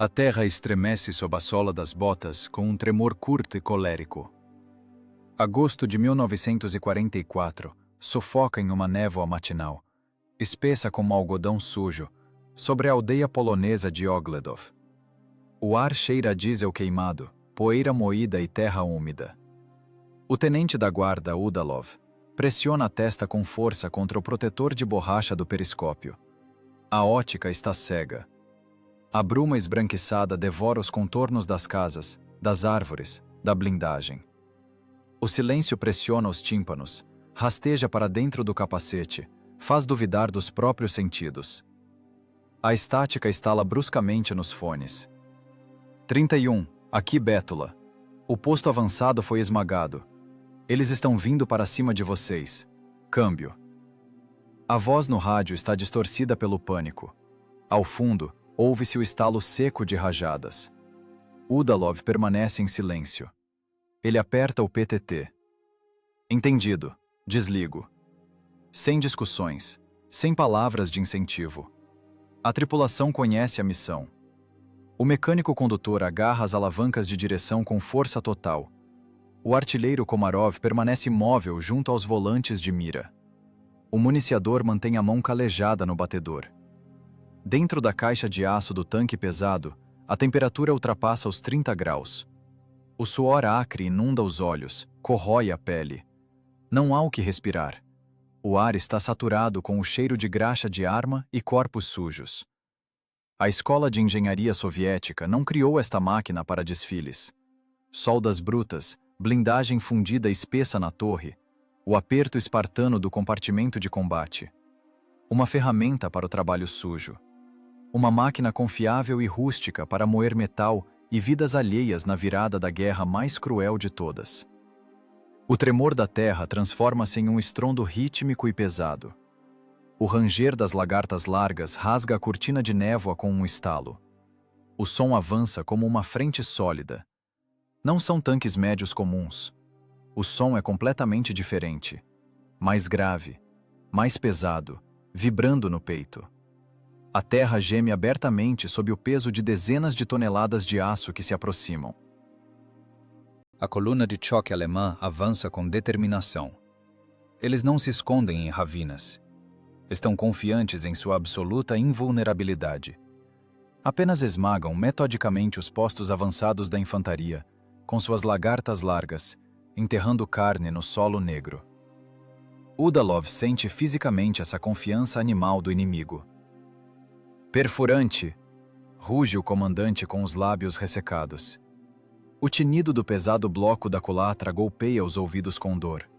A terra estremece sob a sola das botas com um tremor curto e colérico. Agosto de 1944 sufoca em uma névoa matinal, espessa como algodão sujo, sobre a aldeia polonesa de Ogledów. O ar cheira a diesel queimado, poeira moída e terra úmida. O tenente da guarda, Udalov, pressiona a testa com força contra o protetor de borracha do periscópio. A ótica está cega. A bruma esbranquiçada devora os contornos das casas, das árvores, da blindagem. O silêncio pressiona os tímpanos, rasteja para dentro do capacete, faz duvidar dos próprios sentidos. A estática estala bruscamente nos fones. 31, aqui Bétula. O posto avançado foi esmagado. Eles estão vindo para cima de vocês. Câmbio. A voz no rádio está distorcida pelo pânico. Ao fundo, ouve-se o estalo seco de rajadas. Udalov permanece em silêncio. Ele aperta o PTT. Entendido. Desligo. Sem discussões, sem palavras de incentivo. A tripulação conhece a missão. O mecânico condutor agarra as alavancas de direção com força total. O artilheiro Komarov permanece imóvel junto aos volantes de mira. O municiador mantém a mão calejada no batedor. Dentro da caixa de aço do tanque pesado, a temperatura ultrapassa os 30 graus. O suor acre inunda os olhos, corrói a pele. Não há o que respirar. O ar está saturado com o cheiro de graxa de arma e corpos sujos. A escola de engenharia soviética não criou esta máquina para desfiles. Soldas brutas, blindagem fundida espessa na torre, o aperto espartano do compartimento de combate. Uma ferramenta para o trabalho sujo. Uma máquina confiável e rústica para moer metal e vidas alheias na virada da guerra mais cruel de todas. O tremor da terra transforma-se em um estrondo rítmico e pesado. O ranger das lagartas largas rasga a cortina de névoa com um estalo. O som avança como uma frente sólida. Não são tanques médios comuns. O som é completamente diferente. Mais grave, mais pesado, vibrando no peito. A terra geme abertamente sob o peso de dezenas de toneladas de aço que se aproximam. A coluna de choque alemã avança com determinação. Eles não se escondem em ravinas. Estão confiantes em sua absoluta invulnerabilidade. Apenas esmagam metodicamente os postos avançados da infantaria, com suas lagartas largas, enterrando carne no solo negro. Udalov sente fisicamente essa confiança animal do inimigo. Perfurante! Ruge o comandante com os lábios ressecados. O tinido do pesado bloco da culatra golpeia os ouvidos com dor.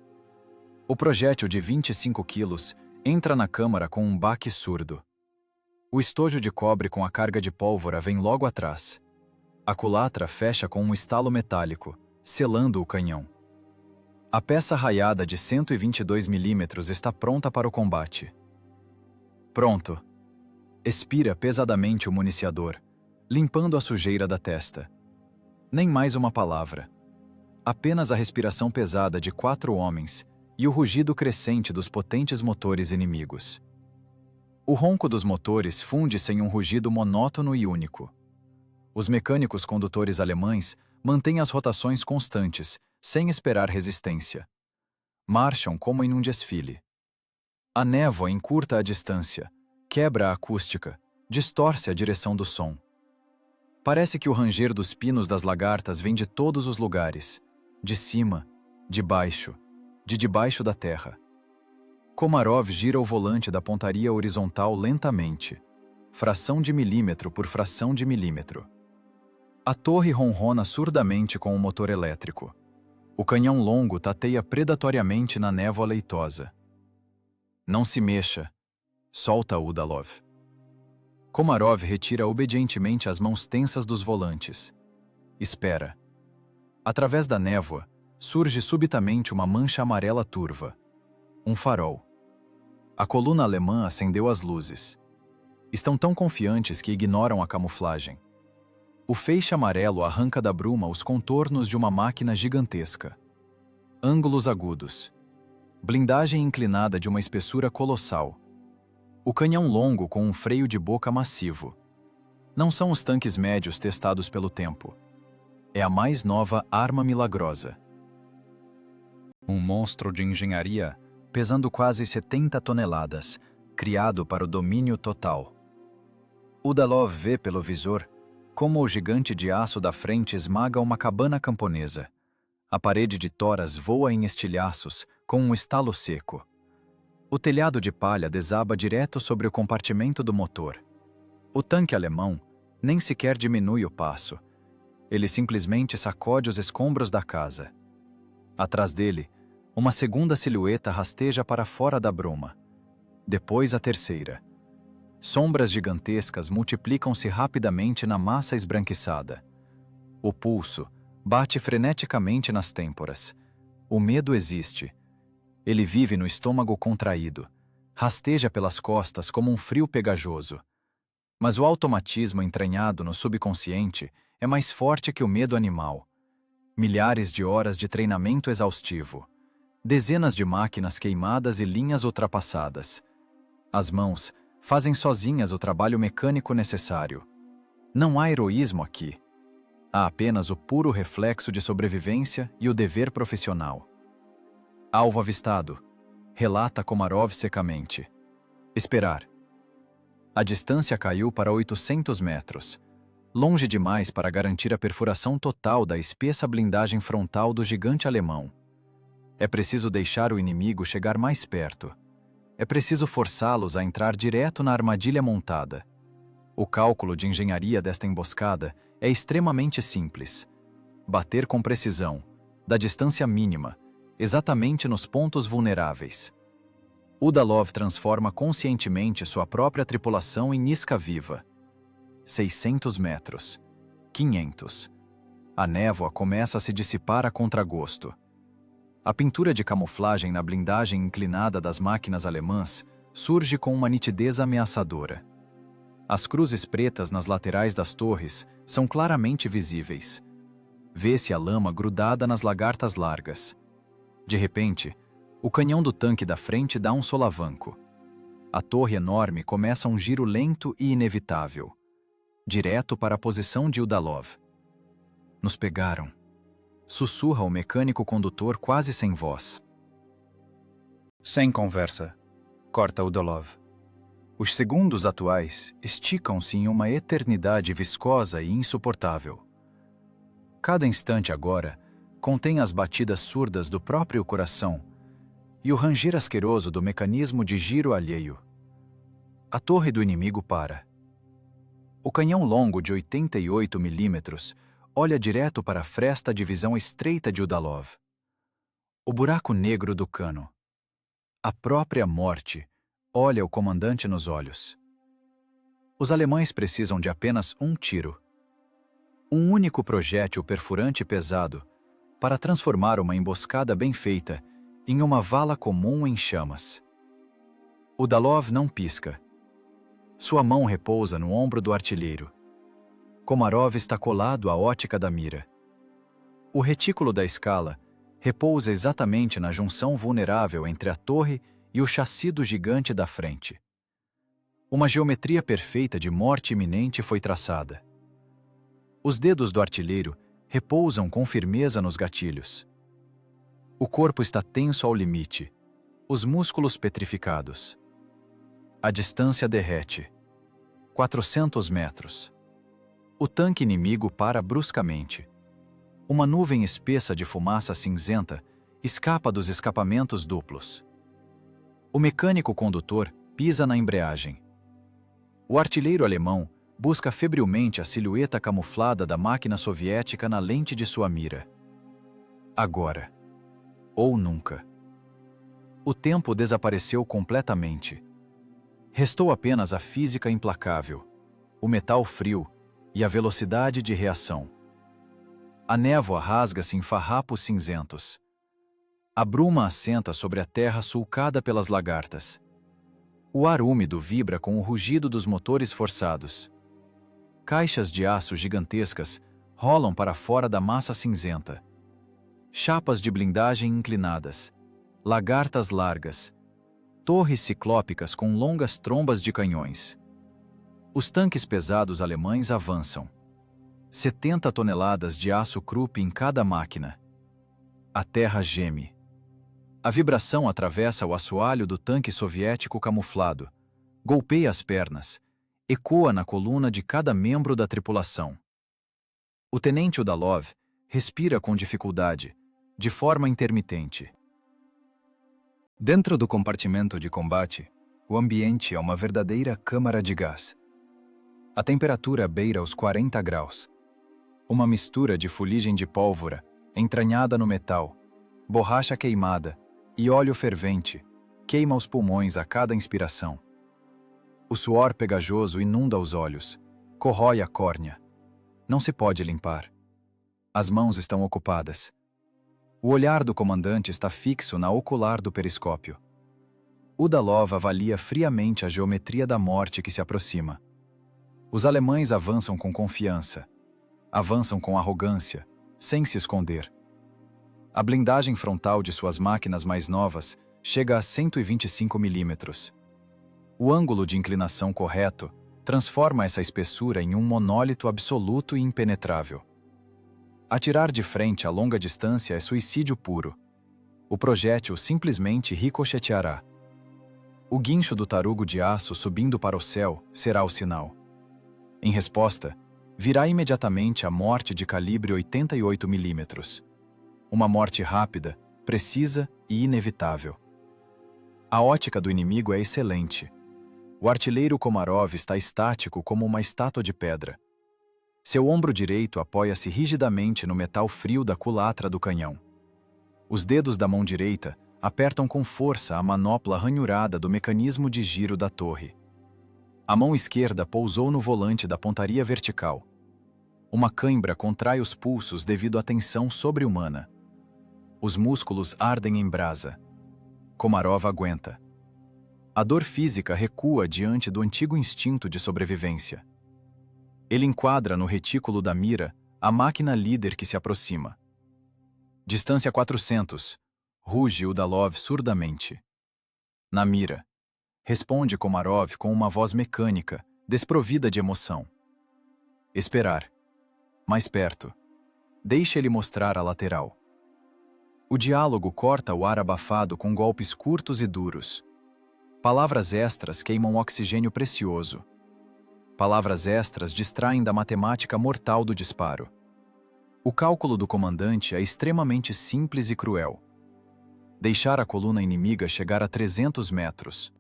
O projétil de 25 quilos entra na câmara com um baque surdo. O estojo de cobre com a carga de pólvora vem logo atrás. A culatra fecha com um estalo metálico, selando o canhão. A peça raiada de 122 mm está pronta para o combate. Pronto. Expira pesadamente o municiador, limpando a sujeira da testa. Nem mais uma palavra. Apenas a respiração pesada de 4 homens e o rugido crescente dos potentes motores inimigos. O ronco dos motores funde-se em um rugido monótono e único. Os mecânicos condutores alemães mantêm as rotações constantes, sem esperar resistência. Marcham como em um desfile. A névoa encurta a distância, quebra a acústica, distorce a direção do som. Parece que o ranger dos pinos das lagartas vem de todos os lugares, de cima, de baixo, de debaixo da terra. Komarov gira o volante da pontaria horizontal lentamente, fração de milímetro por fração de milímetro. A torre ronrona surdamente com o motor elétrico. O canhão longo tateia predatoriamente na névoa leitosa. Não se mexa, solta Udalov. Komarov retira obedientemente as mãos tensas dos volantes. Espera. Através da névoa, surge subitamente uma mancha amarela turva. Um farol. A coluna alemã acendeu as luzes. Estão tão confiantes que ignoram a camuflagem. O feixe amarelo arranca da bruma os contornos de uma máquina gigantesca. Ângulos agudos. Blindagem inclinada de uma espessura colossal. O canhão longo com um freio de boca massivo. Não são os tanques médios testados pelo tempo. É a mais nova arma milagrosa. Um monstro de engenharia, pesando quase 70 toneladas, criado para o domínio total. Udalov vê pelo visor como o gigante de aço da frente esmaga uma cabana camponesa. A parede de toras voa em estilhaços, com um estalo seco. O telhado de palha desaba direto sobre o compartimento do motor. O tanque alemão nem sequer diminui o passo. Ele simplesmente sacode os escombros da casa. Atrás dele, uma segunda silhueta rasteja para fora da bruma. Depois a terceira. Sombras gigantescas multiplicam-se rapidamente na massa esbranquiçada. O pulso bate freneticamente nas têmporas. O medo existe. Ele vive no estômago contraído. Rasteja pelas costas como um frio pegajoso. Mas o automatismo entranhado no subconsciente é mais forte que o medo animal. Milhares de horas de treinamento exaustivo. Dezenas de máquinas queimadas e linhas ultrapassadas. As mãos fazem sozinhas o trabalho mecânico necessário. Não há heroísmo aqui. Há apenas o puro reflexo de sobrevivência e o dever profissional. Alvo avistado, relata Komarov secamente. Esperar. A distância caiu para 800 metros, longe demais para garantir a perfuração total da espessa blindagem frontal do gigante alemão. É preciso deixar o inimigo chegar mais perto. É preciso forçá-los a entrar direto na armadilha montada. O cálculo de engenharia desta emboscada é extremamente simples. Bater com precisão, da distância mínima, exatamente nos pontos vulneráveis. Udalov transforma conscientemente sua própria tripulação em isca viva. 600 metros. 500. A névoa começa a se dissipar a contragosto. A pintura de camuflagem na blindagem inclinada das máquinas alemãs surge com uma nitidez ameaçadora. As cruzes pretas nas laterais das torres são claramente visíveis. Vê-se a lama grudada nas lagartas largas. De repente, o canhão do tanque da frente dá um solavanco. A torre enorme começa um giro lento e inevitável, direto para a posição de Udalov. Nos pegaram. Sussurra o mecânico condutor quase sem voz. Sem conversa, corta Udalov. Os segundos atuais esticam-se em uma eternidade viscosa e insuportável. Cada instante agora contém as batidas surdas do próprio coração e o ranger asqueroso do mecanismo de giro alheio. A torre do inimigo para. O canhão longo de 88 milímetros olha direto para a fresta de visão estreita de Udalov. O buraco negro do cano. A própria morte olha o comandante nos olhos. Os alemães precisam de apenas um tiro. Um único projétil perfurante pesado para transformar uma emboscada bem feita em uma vala comum em chamas. Udalov não pisca. Sua mão repousa no ombro do artilheiro. Komarov está colado à ótica da mira. O retículo da escala repousa exatamente na junção vulnerável entre a torre e o chassi do gigante da frente. Uma geometria perfeita de morte iminente foi traçada. Os dedos do artilheiro repousam com firmeza nos gatilhos. O corpo está tenso ao limite, os músculos petrificados. A distância derrete. 400 metros. O tanque inimigo para bruscamente. Uma nuvem espessa de fumaça cinzenta escapa dos escapamentos duplos. O mecânico condutor pisa na embreagem. O artilheiro alemão busca febrilmente a silhueta camuflada da máquina soviética na lente de sua mira. Agora. Ou nunca. O tempo desapareceu completamente. Restou apenas a física implacável, o metal frio e a velocidade de reação. A névoa rasga-se em farrapos cinzentos. A bruma assenta sobre a terra sulcada pelas lagartas. O ar úmido vibra com o rugido dos motores forçados. Caixas de aço gigantescas rolam para fora da massa cinzenta. Chapas de blindagem inclinadas, lagartas largas, torres ciclópicas com longas trombas de canhões. Os tanques pesados alemães avançam. 70 toneladas de aço Krupp em cada máquina. A terra geme. A vibração atravessa o assoalho do tanque soviético camuflado, golpeia as pernas, ecoa na coluna de cada membro da tripulação. O tenente Udalov respira com dificuldade, de forma intermitente. Dentro do compartimento de combate, o ambiente é uma verdadeira câmara de gás. A temperatura beira os 40 graus. Uma mistura de fuligem de pólvora, entranhada no metal, borracha queimada e óleo fervente queima os pulmões a cada inspiração. O suor pegajoso inunda os olhos, corrói a córnea. Não se pode limpar. As mãos estão ocupadas. O olhar do comandante está fixo na ocular do periscópio. Udalov avalia friamente a geometria da morte que se aproxima. Os alemães avançam com confiança. Avançam com arrogância, sem se esconder. A blindagem frontal de suas máquinas mais novas chega a 125 milímetros. O ângulo de inclinação correto transforma essa espessura em um monólito absoluto e impenetrável. Atirar de frente a longa distância é suicídio puro. O projétil simplesmente ricocheteará. O guincho do tarugo de aço subindo para o céu será o sinal. Em resposta, virá imediatamente a morte de calibre 88 milímetros. Uma morte rápida, precisa e inevitável. A ótica do inimigo é excelente. O artilheiro Komarov está estático como uma estátua de pedra. Seu ombro direito apoia-se rigidamente no metal frio da culatra do canhão. Os dedos da mão direita apertam com força a manopla ranhurada do mecanismo de giro da torre. A mão esquerda pousou no volante da pontaria vertical. Uma cãibra contrai os pulsos devido à tensão sobre-humana. Os músculos ardem em brasa. Komarov aguenta. A dor física recua diante do antigo instinto de sobrevivência. Ele enquadra no retículo da mira a máquina líder que se aproxima. Distância 400. Ruge Udalov surdamente. Na mira. Responde Komarov com uma voz mecânica, desprovida de emoção. Esperar. Mais perto. Deixe ele mostrar a lateral. O diálogo corta o ar abafado com golpes curtos e duros. Palavras extras queimam oxigênio precioso. Palavras extras distraem da matemática mortal do disparo. O cálculo do comandante é extremamente simples e cruel. Deixar a coluna inimiga chegar a 300 metros.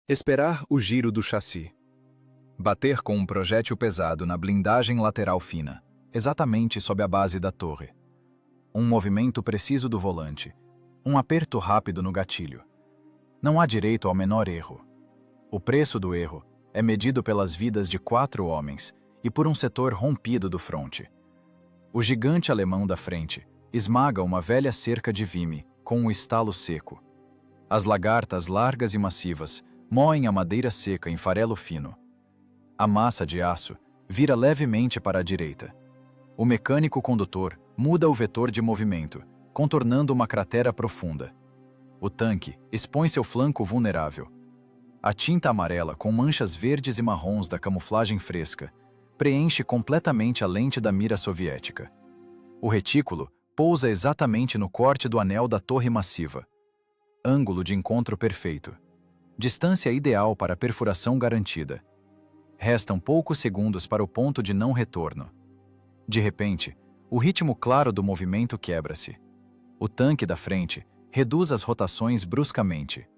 Esperar o giro do chassi. Bater com um projétil pesado na blindagem lateral fina, exatamente sob a base da torre. Um movimento preciso do volante. Um aperto rápido no gatilho. Não há direito ao menor erro. O preço do erro é medido pelas vidas de 4 homens e por um setor rompido do fronte. O gigante alemão da frente esmaga uma velha cerca de vime com um estalo seco. As lagartas largas e massivas moem a madeira seca em farelo fino. A massa de aço vira levemente para a direita. O mecânico condutor muda o vetor de movimento, contornando uma cratera profunda. O tanque expõe seu flanco vulnerável. A tinta amarela com manchas verdes e marrons da camuflagem fresca preenche completamente a lente da mira soviética. O retículo pousa exatamente no corte do anel da torre massiva. Ângulo de encontro perfeito. Distância ideal para a perfuração garantida. Restam poucos segundos para o ponto de não retorno. De repente, o ritmo claro do movimento quebra-se. O tanque da frente reduz as rotações bruscamente.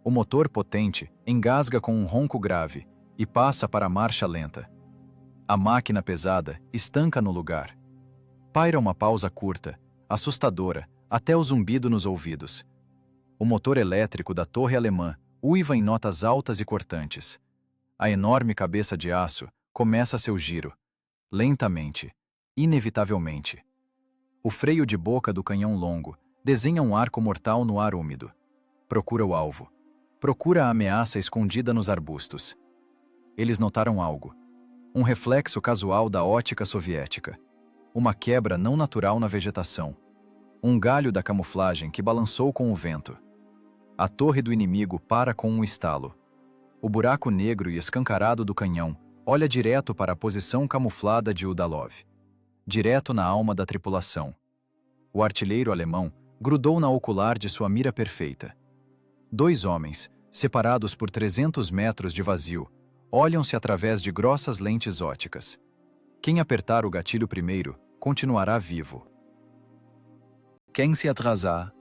O motor potente engasga com um ronco grave e passa para a marcha lenta. A máquina pesada estanca no lugar. Paira uma pausa curta, assustadora, até o zumbido nos ouvidos. O motor elétrico da torre alemã uiva em notas altas e cortantes. A enorme cabeça de aço começa seu giro, lentamente, inevitavelmente. O freio de boca do canhão longo desenha um arco mortal no ar úmido. Procura o alvo. Procura a ameaça escondida nos arbustos. Eles notaram algo. Um reflexo casual da ótica soviética. Uma quebra não natural na vegetação. Um galho da camuflagem que balançou com o vento. A torre do inimigo para com um estalo. O buraco negro e escancarado do canhão olha direto para a posição camuflada de Udalov. Direto na alma da tripulação. O artilheiro alemão grudou na ocular de sua mira perfeita. Dois homens, separados por 300 metros de vazio, olham-se através de grossas lentes óticas. Quem apertar o gatilho primeiro continuará vivo. Quem se atrasar,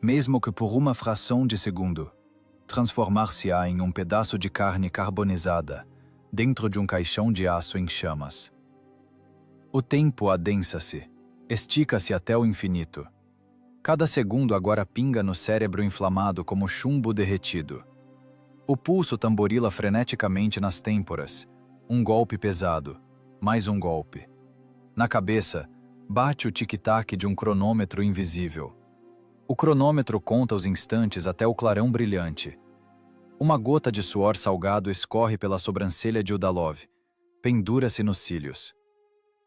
mesmo que por uma fração de segundo, transformar-se-á em um pedaço de carne carbonizada dentro de um caixão de aço em chamas. O tempo adensa-se, estica-se até o infinito. Cada segundo agora pinga no cérebro inflamado como chumbo derretido. O pulso tamborila freneticamente nas têmporas. Um golpe pesado, mais um golpe. Na cabeça, bate o tic-tac de um cronômetro invisível. O cronômetro conta os instantes até o clarão brilhante. Uma gota de suor salgado escorre pela sobrancelha de Udalov. Pendura-se nos cílios.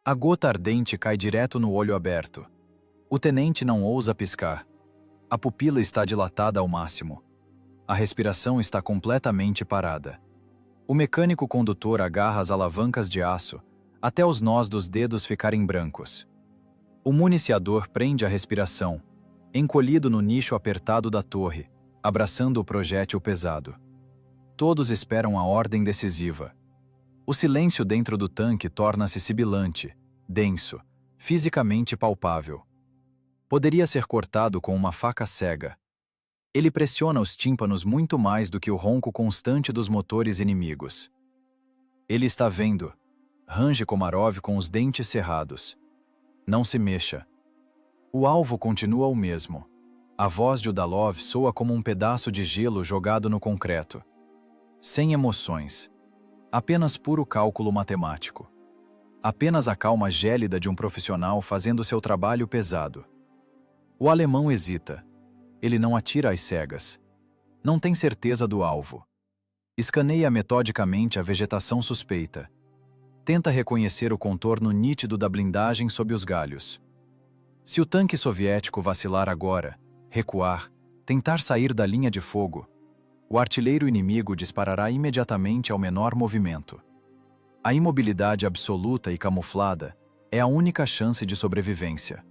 A gota ardente cai direto no olho aberto. O tenente não ousa piscar. A pupila está dilatada ao máximo. A respiração está completamente parada. O mecânico condutor agarra as alavancas de aço até os nós dos dedos ficarem brancos. O municiador prende a respiração, encolhido no nicho apertado da torre, abraçando o projétil pesado. Todos esperam a ordem decisiva. O silêncio dentro do tanque torna-se sibilante, denso, fisicamente palpável. Poderia ser cortado com uma faca cega. Ele pressiona os tímpanos muito mais do que o ronco constante dos motores inimigos. Ele está vendo. Range Komarov com os dentes cerrados. Não se mexa. O alvo continua o mesmo. A voz de Udalov soa como um pedaço de gelo jogado no concreto. Sem emoções. Apenas puro cálculo matemático. Apenas a calma gélida de um profissional fazendo seu trabalho pesado. O alemão hesita. Ele não atira às cegas. Não tem certeza do alvo. Escaneia metodicamente a vegetação suspeita. Tenta reconhecer o contorno nítido da blindagem sob os galhos. Se o tanque soviético vacilar agora, recuar, tentar sair da linha de fogo, o artilheiro inimigo disparará imediatamente ao menor movimento. A imobilidade absoluta e camuflada é a única chance de sobrevivência.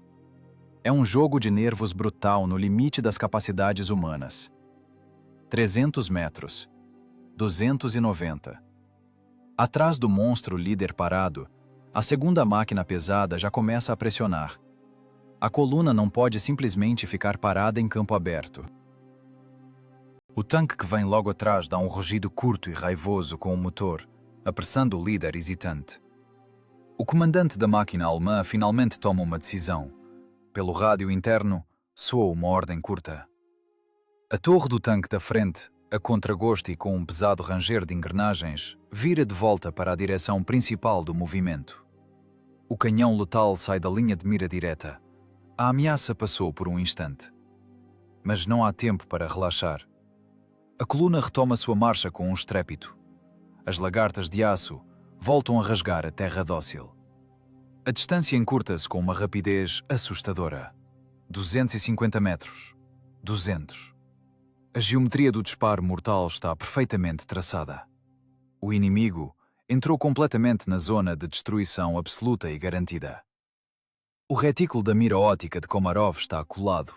É um jogo de nervos brutal no limite das capacidades humanas. 300 metros. 290. Atrás do monstro líder parado, a segunda máquina pesada já começa a pressionar. A coluna não pode simplesmente ficar parada em campo aberto. O tanque que vem logo atrás dá um rugido curto e raivoso com o motor, apressando o líder hesitante. O comandante da máquina alemã finalmente toma uma decisão. Pelo rádio interno, soa uma ordem curta. A torre do tanque da frente, a contragosto e com um pesado ranger de engrenagens, vira de volta para a direção principal do movimento. O canhão letal sai da linha de mira direta. A ameaça passou por um instante. Mas não há tempo para relaxar. A coluna retoma sua marcha com um estrépito. As lagartas de aço voltam a rasgar a terra dócil. A distância encurta-se com uma rapidez assustadora. 250 metros. 200. A geometria do disparo mortal está perfeitamente traçada. O inimigo entrou completamente na zona de destruição absoluta e garantida. O retículo da mira ótica de Komarov está colado,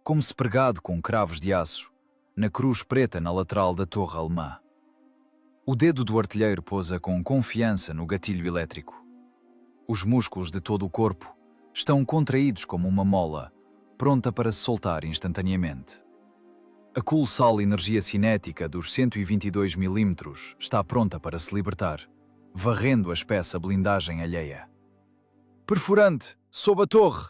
como se pregado com cravos de aço, na cruz preta na lateral da torre alemã. O dedo do artilheiro pousa com confiança no gatilho elétrico. Os músculos de todo o corpo estão contraídos como uma mola, pronta para se soltar instantaneamente. A colossal energia cinética dos 122 mm está pronta para se libertar, varrendo a espessa blindagem alheia. Perfurante, sob a torre!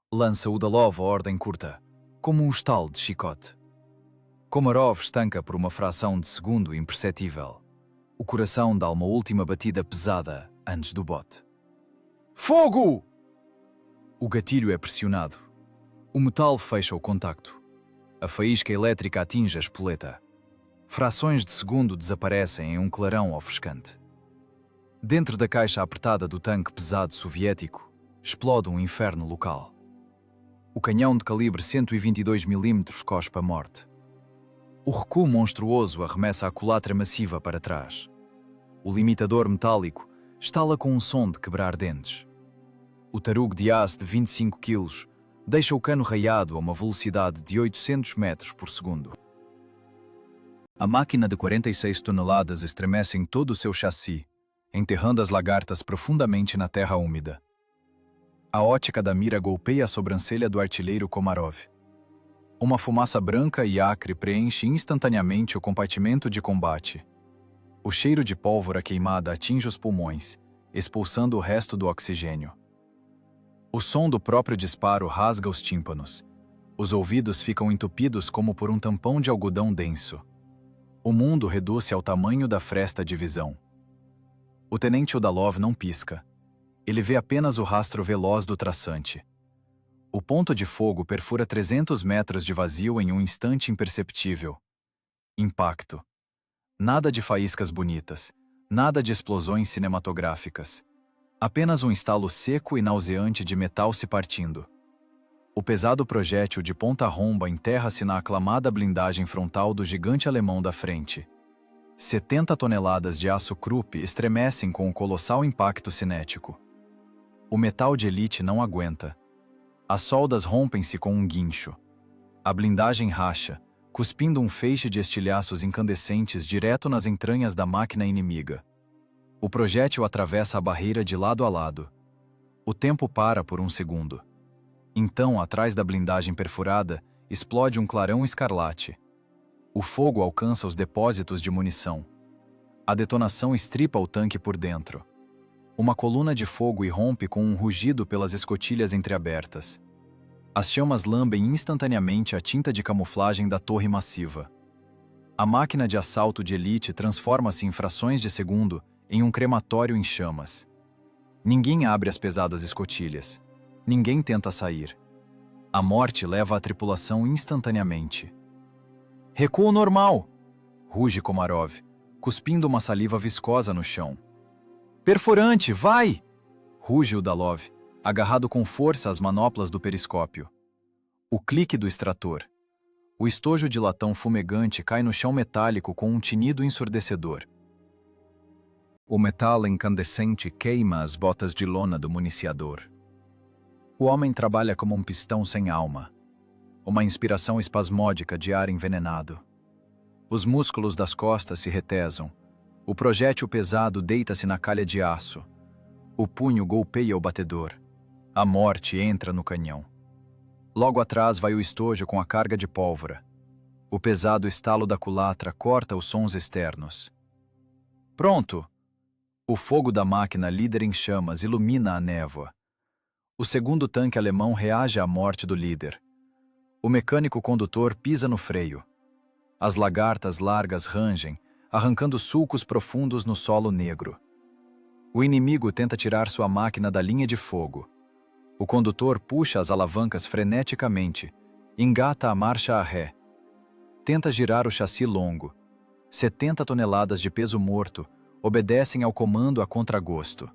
Lança Udalov a ordem curta, como um estalo de chicote. Komarov estanca por uma fração de segundo imperceptível. O coração dá uma última batida pesada antes do bote. Fogo! O gatilho é pressionado. O metal fecha o contacto. A faísca elétrica atinge a espoleta. Frações de segundo desaparecem em um clarão ofuscante. Dentro da caixa apertada do tanque pesado soviético, explode um inferno local. O canhão de calibre 122 mm cospe a morte. O recuo monstruoso arremessa a culatra massiva para trás. O limitador metálico estala com um som de quebrar dentes. O tarugo de aço de 25 kg deixa o cano raiado a uma velocidade de 800 metros por segundo. A máquina de 46 toneladas estremece em todo o seu chassi, enterrando as lagartas profundamente na terra úmida. A ótica da mira golpeia a sobrancelha do artilheiro Komarov. Uma fumaça branca e acre preenche instantaneamente o compartimento de combate. O cheiro de pólvora queimada atinge os pulmões, expulsando o resto do oxigênio. O som do próprio disparo rasga os tímpanos. Os ouvidos ficam entupidos como por um tampão de algodão denso. O mundo reduz-se ao tamanho da fresta de visão. O tenente Udalov não pisca. Ele vê apenas o rastro veloz do traçante. O ponto de fogo perfura 300 metros de vazio em um instante imperceptível. Impacto. Nada de faíscas bonitas, nada de explosões cinematográficas. Apenas um estalo seco e nauseante de metal se partindo. O pesado projétil de ponta-romba enterra-se na aclamada blindagem frontal do gigante alemão da frente. 70 toneladas de aço Krupp estremecem com o colossal impacto cinético. O metal de elite não aguenta. As soldas rompem-se com um guincho. A blindagem racha, cuspindo um feixe de estilhaços incandescentes direto nas entranhas da máquina inimiga. O projétil atravessa a barreira de lado a lado. O tempo para por um segundo. Então, atrás da blindagem perfurada, explode um clarão escarlate. O fogo alcança os depósitos de munição. A detonação estripa o tanque por dentro. Uma coluna de fogo irrompe com um rugido pelas escotilhas entreabertas. As chamas lambem instantaneamente a tinta de camuflagem da torre massiva. A máquina de assalto de elite transforma-se em frações de segundo em um crematório em chamas. Ninguém abre as pesadas escotilhas. Ninguém tenta sair. A morte leva a tripulação instantaneamente. Recuo normal! Ruge Komarov, cuspindo uma saliva viscosa no chão. Perfurante, vai! Ruge Udalov, agarrado com força às manoplas do periscópio. O clique do extrator. O estojo de latão fumegante cai no chão metálico com um tinido ensurdecedor. O metal incandescente queima as botas de lona do municiador. O homem trabalha como um pistão sem alma. Uma inspiração espasmódica de ar envenenado. Os músculos das costas se retesam. O projétil pesado deita-se na calha de aço. O punho golpeia o batedor. A morte entra no canhão. Logo atrás vai o estojo com a carga de pólvora. O pesado estalo da culatra corta os sons externos. Pronto! O fogo da máquina líder em chamas ilumina a névoa. O segundo tanque alemão reage à morte do líder. O mecânico condutor pisa no freio. As lagartas largas rangem, arrancando sulcos profundos no solo negro. O inimigo tenta tirar sua máquina da linha de fogo. O condutor puxa as alavancas freneticamente, engata a marcha a ré. Tenta girar o chassi longo. 70 toneladas de peso morto obedecem ao comando a contragosto.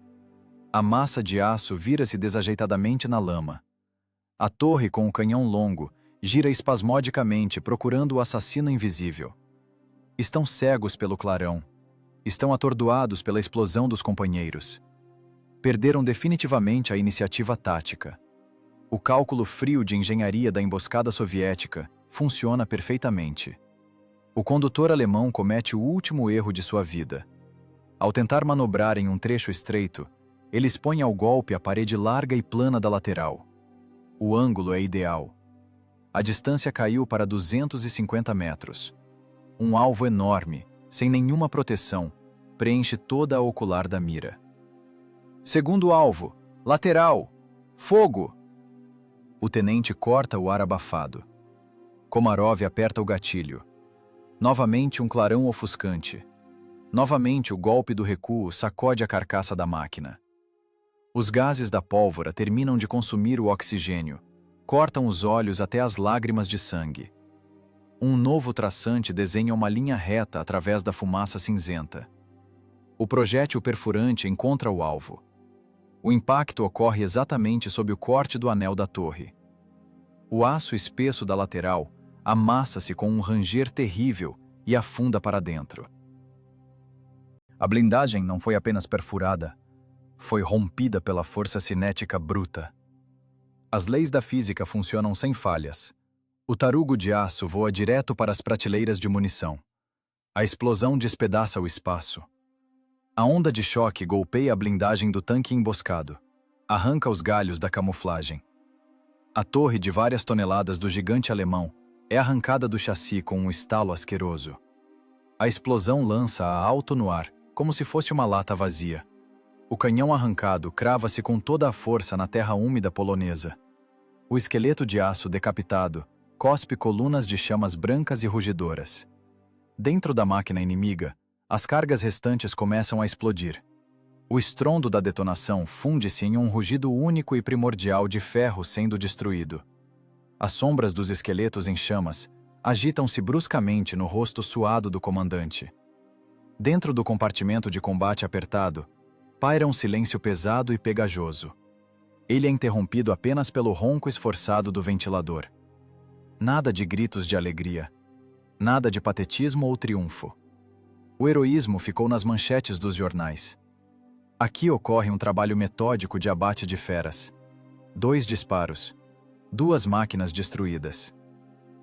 A massa de aço vira-se desajeitadamente na lama. A torre com o canhão longo gira espasmodicamente procurando o assassino invisível. Estão cegos pelo clarão. Estão atordoados pela explosão dos companheiros. Perderam definitivamente a iniciativa tática. O cálculo frio de engenharia da emboscada soviética funciona perfeitamente. O condutor alemão comete o último erro de sua vida. Ao tentar manobrar em um trecho estreito, ele expõe ao golpe a parede larga e plana da lateral. O ângulo é ideal. A distância caiu para 250 metros. Um alvo enorme, sem nenhuma proteção, preenche toda a ocular da mira. Segundo alvo, lateral, fogo! O tenente corta o ar abafado. Komarov aperta o gatilho. Novamente um clarão ofuscante. Novamente o golpe do recuo sacode a carcaça da máquina. Os gases da pólvora terminam de consumir o oxigênio, cortam os olhos até as lágrimas de sangue. Um novo traçante desenha uma linha reta através da fumaça cinzenta. O projétil perfurante encontra o alvo. O impacto ocorre exatamente sob o corte do anel da torre. O aço espesso da lateral amassa-se com um ranger terrível e afunda para dentro. A blindagem não foi apenas perfurada, foi rompida pela força cinética bruta. As leis da física funcionam sem falhas. O tarugo de aço voa direto para as prateleiras de munição. A explosão despedaça o espaço. A onda de choque golpeia a blindagem do tanque emboscado. Arranca os galhos da camuflagem. A torre de várias toneladas do gigante alemão é arrancada do chassi com um estalo asqueroso. A explosão lança-a alto no ar, como se fosse uma lata vazia. O canhão arrancado crava-se com toda a força na terra úmida polonesa. O esqueleto de aço decapitado cospe colunas de chamas brancas e rugidoras. Dentro da máquina inimiga, as cargas restantes começam a explodir. O estrondo da detonação funde-se em um rugido único e primordial de ferro sendo destruído. As sombras dos esqueletos em chamas agitam-se bruscamente no rosto suado do comandante. Dentro do compartimento de combate apertado, paira um silêncio pesado e pegajoso. Ele é interrompido apenas pelo ronco esforçado do ventilador. Nada de gritos de alegria. Nada de patetismo ou triunfo. O heroísmo ficou nas manchetes dos jornais. Aqui ocorre um trabalho metódico de abate de feras. 2 disparos. 2 máquinas destruídas.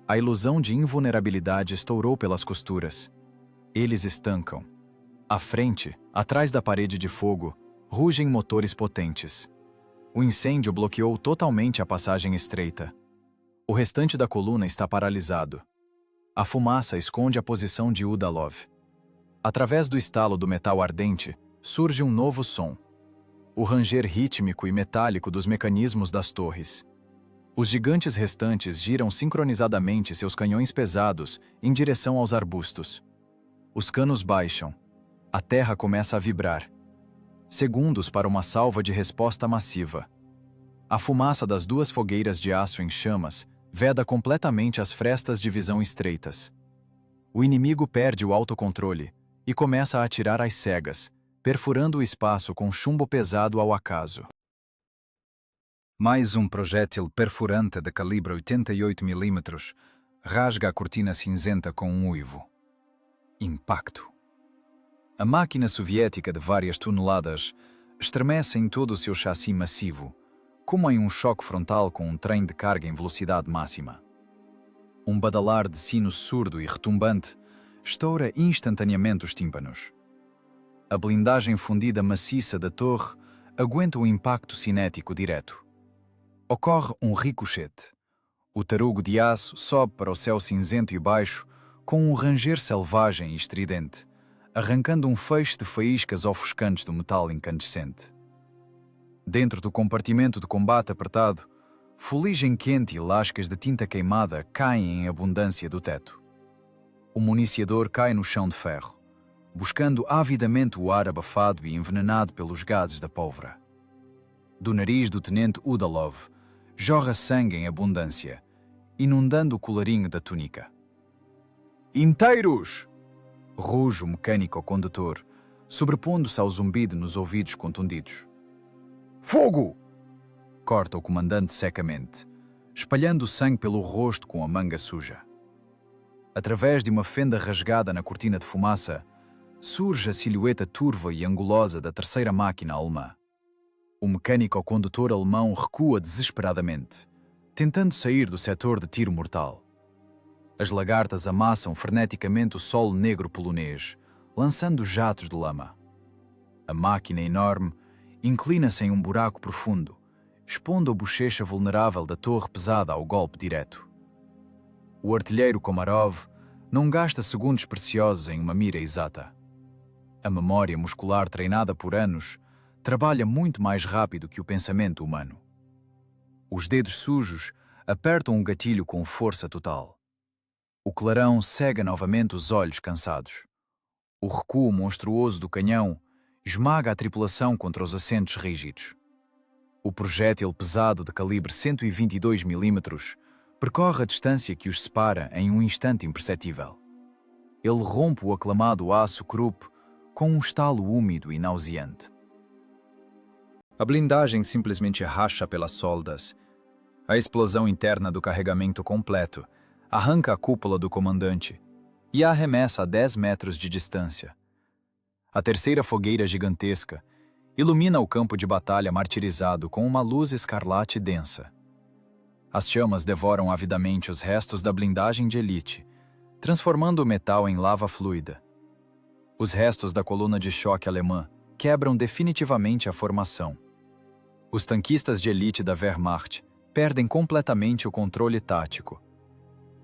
A ilusão de invulnerabilidade estourou pelas costuras. Eles estancam. À frente, atrás da parede de fogo, rugem motores potentes. O incêndio bloqueou totalmente a passagem estreita. O restante da coluna está paralisado. A fumaça esconde a posição de Udalov. Através do estalo do metal ardente, surge um novo som. O ranger rítmico e metálico dos mecanismos das torres. Os gigantes restantes giram sincronizadamente seus canhões pesados em direção aos arbustos. Os canos baixam. A terra começa a vibrar. Segundos para uma salva de resposta massiva. A fumaça das 2 fogueiras de aço em chamas veda completamente as frestas de visão estreitas. O inimigo perde o autocontrole e começa a atirar às cegas, perfurando o espaço com chumbo pesado ao acaso. Mais um projétil perfurante de calibre 88 mm rasga a cortina cinzenta com um uivo. Impacto. A máquina soviética de várias toneladas estremece em todo o seu chassi massivo, como em um choque frontal com um trem de carga em velocidade máxima. Um badalar de sino surdo e retumbante estoura instantaneamente os tímpanos. A blindagem fundida maciça da torre aguenta o impacto cinético direto. Ocorre um ricochete. O tarugo de aço sobe para o céu cinzento e baixo com um ranger selvagem e estridente, arrancando um feixe de faíscas ofuscantes do metal incandescente. Dentro do compartimento de combate apertado, fuligem quente e lascas de tinta queimada caem em abundância do teto. O municiador cai no chão de ferro, buscando avidamente o ar abafado e envenenado pelos gases da pólvora. Do nariz do tenente Udalov jorra sangue em abundância, inundando o colarinho da túnica. Inteiros! Ruge o mecânico condutor, sobrepondo-se ao zumbido nos ouvidos contundidos. Fogo! Corta o comandante secamente, espalhando o sangue pelo rosto com a manga suja. Através de uma fenda rasgada na cortina de fumaça, surge a silhueta turva e angulosa da terceira máquina alemã. O mecânico condutor alemão recua desesperadamente, tentando sair do setor de tiro mortal. As lagartas amassam freneticamente o solo negro polonês, lançando jatos de lama. A máquina enorme inclina-se em um buraco profundo, expondo a bochecha vulnerável da torre pesada ao golpe direto. O artilheiro Komarov não gasta segundos preciosos em uma mira exata. A memória muscular treinada por anos trabalha muito mais rápido que o pensamento humano. Os dedos sujos apertam o gatilho com força total. O clarão cega novamente os olhos cansados. O recuo monstruoso do canhão esmaga a tripulação contra os assentos rígidos. O projétil pesado de calibre 122 mm percorre a distância que os separa em um instante imperceptível. Ele rompe o aclamado aço Krupp com um estalo úmido e nauseante. A blindagem simplesmente racha pelas soldas. A explosão interna do carregamento completo arranca a cúpula do comandante e a arremessa a 10 metros de distância. A terceira fogueira gigantesca ilumina o campo de batalha martirizado com uma luz escarlate densa. As chamas devoram avidamente os restos da blindagem de elite, transformando o metal em lava fluida. Os restos da coluna de choque alemã quebram definitivamente a formação. Os tanquistas de elite da Wehrmacht perdem completamente o controle tático.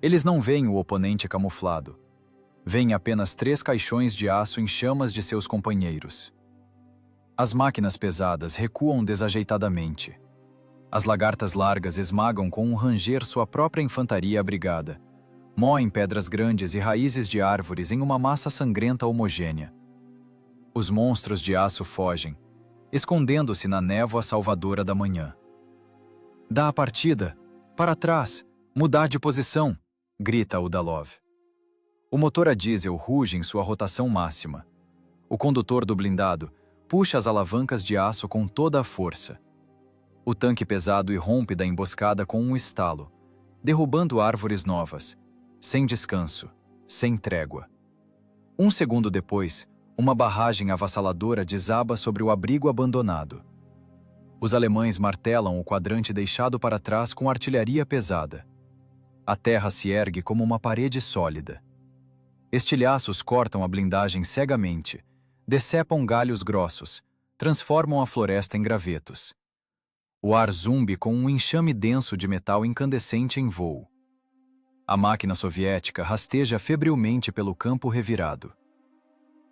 Eles não veem o oponente camuflado. Veem apenas 3 caixões de aço em chamas de seus companheiros. As máquinas pesadas recuam desajeitadamente. As lagartas largas esmagam com um ranger sua própria infantaria abrigada. Moem pedras grandes e raízes de árvores em uma massa sangrenta homogênea. Os monstros de aço fogem, escondendo-se na névoa salvadora da manhã. Dá a partida! Para trás! Mudar de posição! Grita Udalov. O motor a diesel ruge em sua rotação máxima. O condutor do blindado puxa as alavancas de aço com toda a força. O tanque pesado irrompe da emboscada com um estalo, derrubando árvores novas, sem descanso, sem trégua. Um segundo depois, uma barragem avassaladora desaba sobre o abrigo abandonado. Os alemães martelam o quadrante deixado para trás com artilharia pesada. A terra se ergue como uma parede sólida. Estilhaços cortam a blindagem cegamente, decepam galhos grossos, transformam a floresta em gravetos. O ar zumbi com um enxame denso de metal incandescente em voo. A máquina soviética rasteja febrilmente pelo campo revirado.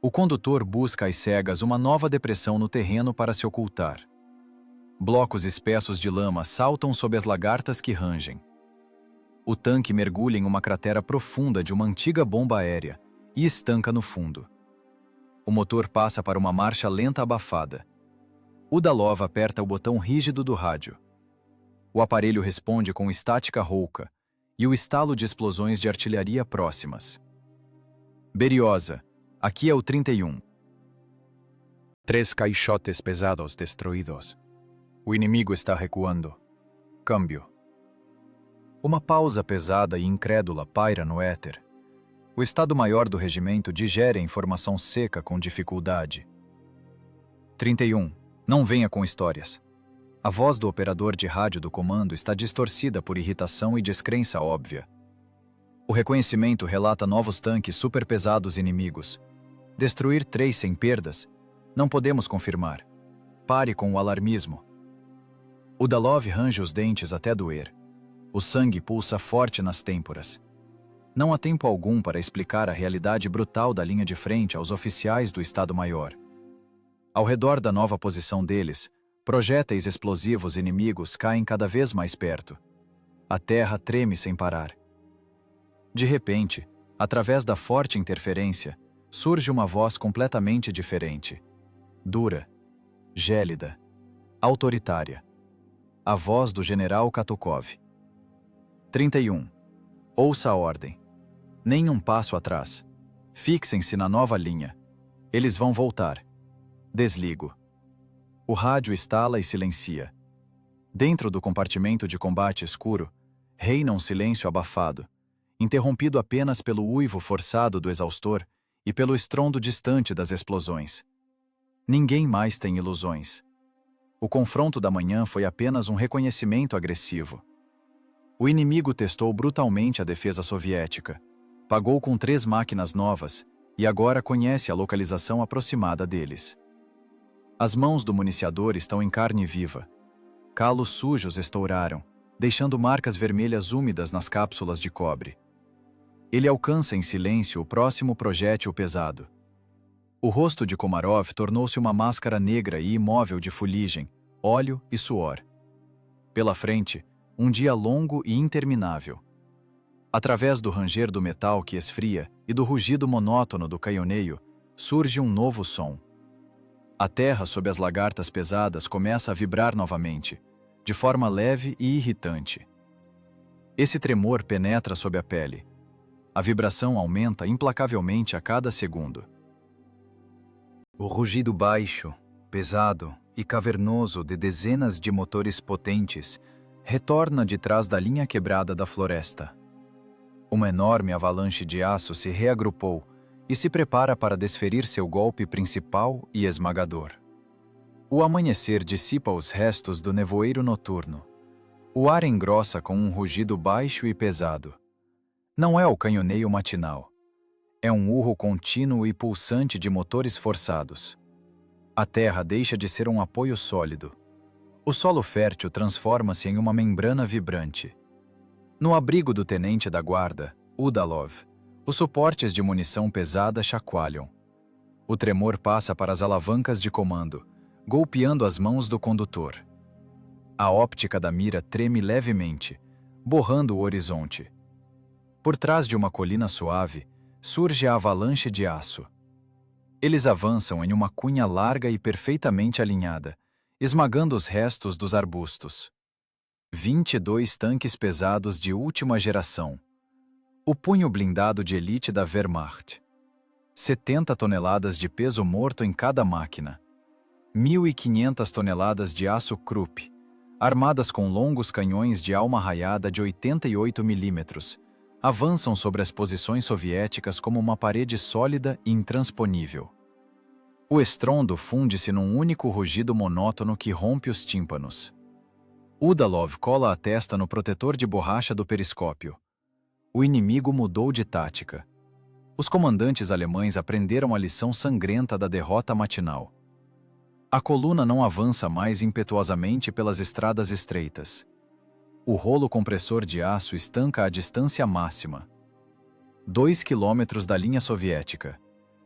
O condutor busca às cegas uma nova depressão no terreno para se ocultar. Blocos espessos de lama saltam sob as lagartas que rangem. O tanque mergulha em uma cratera profunda de uma antiga bomba aérea e estanca no fundo. O motor passa para uma marcha lenta abafada. Udalov aperta o botão rígido do rádio. O aparelho responde com estática rouca e o estalo de explosões de artilharia próximas. Beriosa, aqui é o 31. 3 caixotes pesados destruídos. O inimigo está recuando. Câmbio. Uma pausa pesada e incrédula paira no éter. O Estado-Maior do regimento digere a informação seca com dificuldade. 31. Não venha com histórias. A voz do operador de rádio do comando está distorcida por irritação e descrença óbvia. O reconhecimento relata novos tanques superpesados inimigos. Destruir 3 sem perdas? Não podemos confirmar. Pare com o alarmismo. Udalov range os dentes até doer. O sangue pulsa forte nas têmporas. Não há tempo algum para explicar a realidade brutal da linha de frente aos oficiais do Estado-Maior. Ao redor da nova posição deles, projéteis explosivos inimigos caem cada vez mais perto. A terra treme sem parar. De repente, através da forte interferência, surge uma voz completamente diferente. Dura, gélida, autoritária. A voz do general Katukov. 31. Ouça a ordem. Nem um passo atrás. Fixem-se na nova linha. Eles vão voltar. Desligo. O rádio estala e silencia. Dentro do compartimento de combate escuro, reina um silêncio abafado, interrompido apenas pelo uivo forçado do exaustor e pelo estrondo distante das explosões. Ninguém mais tem ilusões. O confronto da manhã foi apenas um reconhecimento agressivo. O inimigo testou brutalmente a defesa soviética, pagou com 3 máquinas novas e agora conhece a localização aproximada deles. As mãos do municiador estão em carne viva. Calos sujos estouraram, deixando marcas vermelhas úmidas nas cápsulas de cobre. Ele alcança em silêncio o próximo projétil pesado. O rosto de Komarov tornou-se uma máscara negra e imóvel de fuligem, óleo e suor. Pela frente, um dia longo e interminável. Através do ranger do metal que esfria e do rugido monótono do canhoneio, surge um novo som. A terra sob as lagartas pesadas começa a vibrar novamente, de forma leve e irritante. Esse tremor penetra sob a pele. A vibração aumenta implacavelmente a cada segundo. O rugido baixo, pesado e cavernoso de dezenas de motores potentes retorna de trás da linha quebrada da floresta. Uma enorme avalanche de aço se reagrupou e se prepara para desferir seu golpe principal e esmagador. O amanhecer dissipa os restos do nevoeiro noturno. O ar engrossa com um rugido baixo e pesado. Não é o canhoneio matinal. É um urro contínuo e pulsante de motores forçados. A terra deixa de ser um apoio sólido. O solo fértil transforma-se em uma membrana vibrante. No abrigo do tenente da guarda, Udalov, os suportes de munição pesada chacoalham. O tremor passa para as alavancas de comando, golpeando as mãos do condutor. A óptica da mira treme levemente, borrando o horizonte. Por trás de uma colina suave, surge a avalanche de aço. Eles avançam em uma cunha larga e perfeitamente alinhada, esmagando os restos dos arbustos. 22 tanques pesados de última geração. O punho blindado de elite da Wehrmacht. 70 toneladas de peso morto em cada máquina. 1.500 toneladas de aço Krupp, armadas com longos canhões de alma raiada de 88 milímetros, avançam sobre as posições soviéticas como uma parede sólida e intransponível. O estrondo funde-se num único rugido monótono que rompe os tímpanos. Udalov cola a testa no protetor de borracha do periscópio. O inimigo mudou de tática. Os comandantes alemães aprenderam a lição sangrenta da derrota matinal. A coluna não avança mais impetuosamente pelas estradas estreitas. O rolo compressor de aço estanca a distância máxima. 2 quilômetros da linha soviética.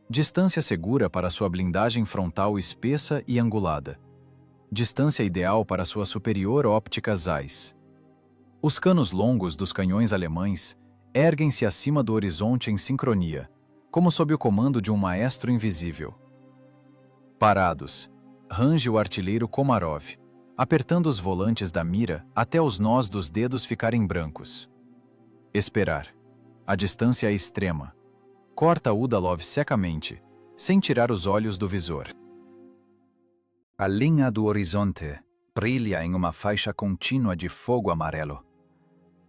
Distância segura para sua blindagem frontal espessa e angulada. Distância ideal para sua superior óptica Zeiss. Os canos longos dos canhões alemães erguem-se acima do horizonte em sincronia, como sob o comando de um maestro invisível. Parados, range o artilheiro Komarov, apertando os volantes da mira até os nós dos dedos ficarem brancos. Esperar. A distância é extrema. Corta Udalov secamente, sem tirar os olhos do visor. A linha do horizonte brilha em uma faixa contínua de fogo amarelo.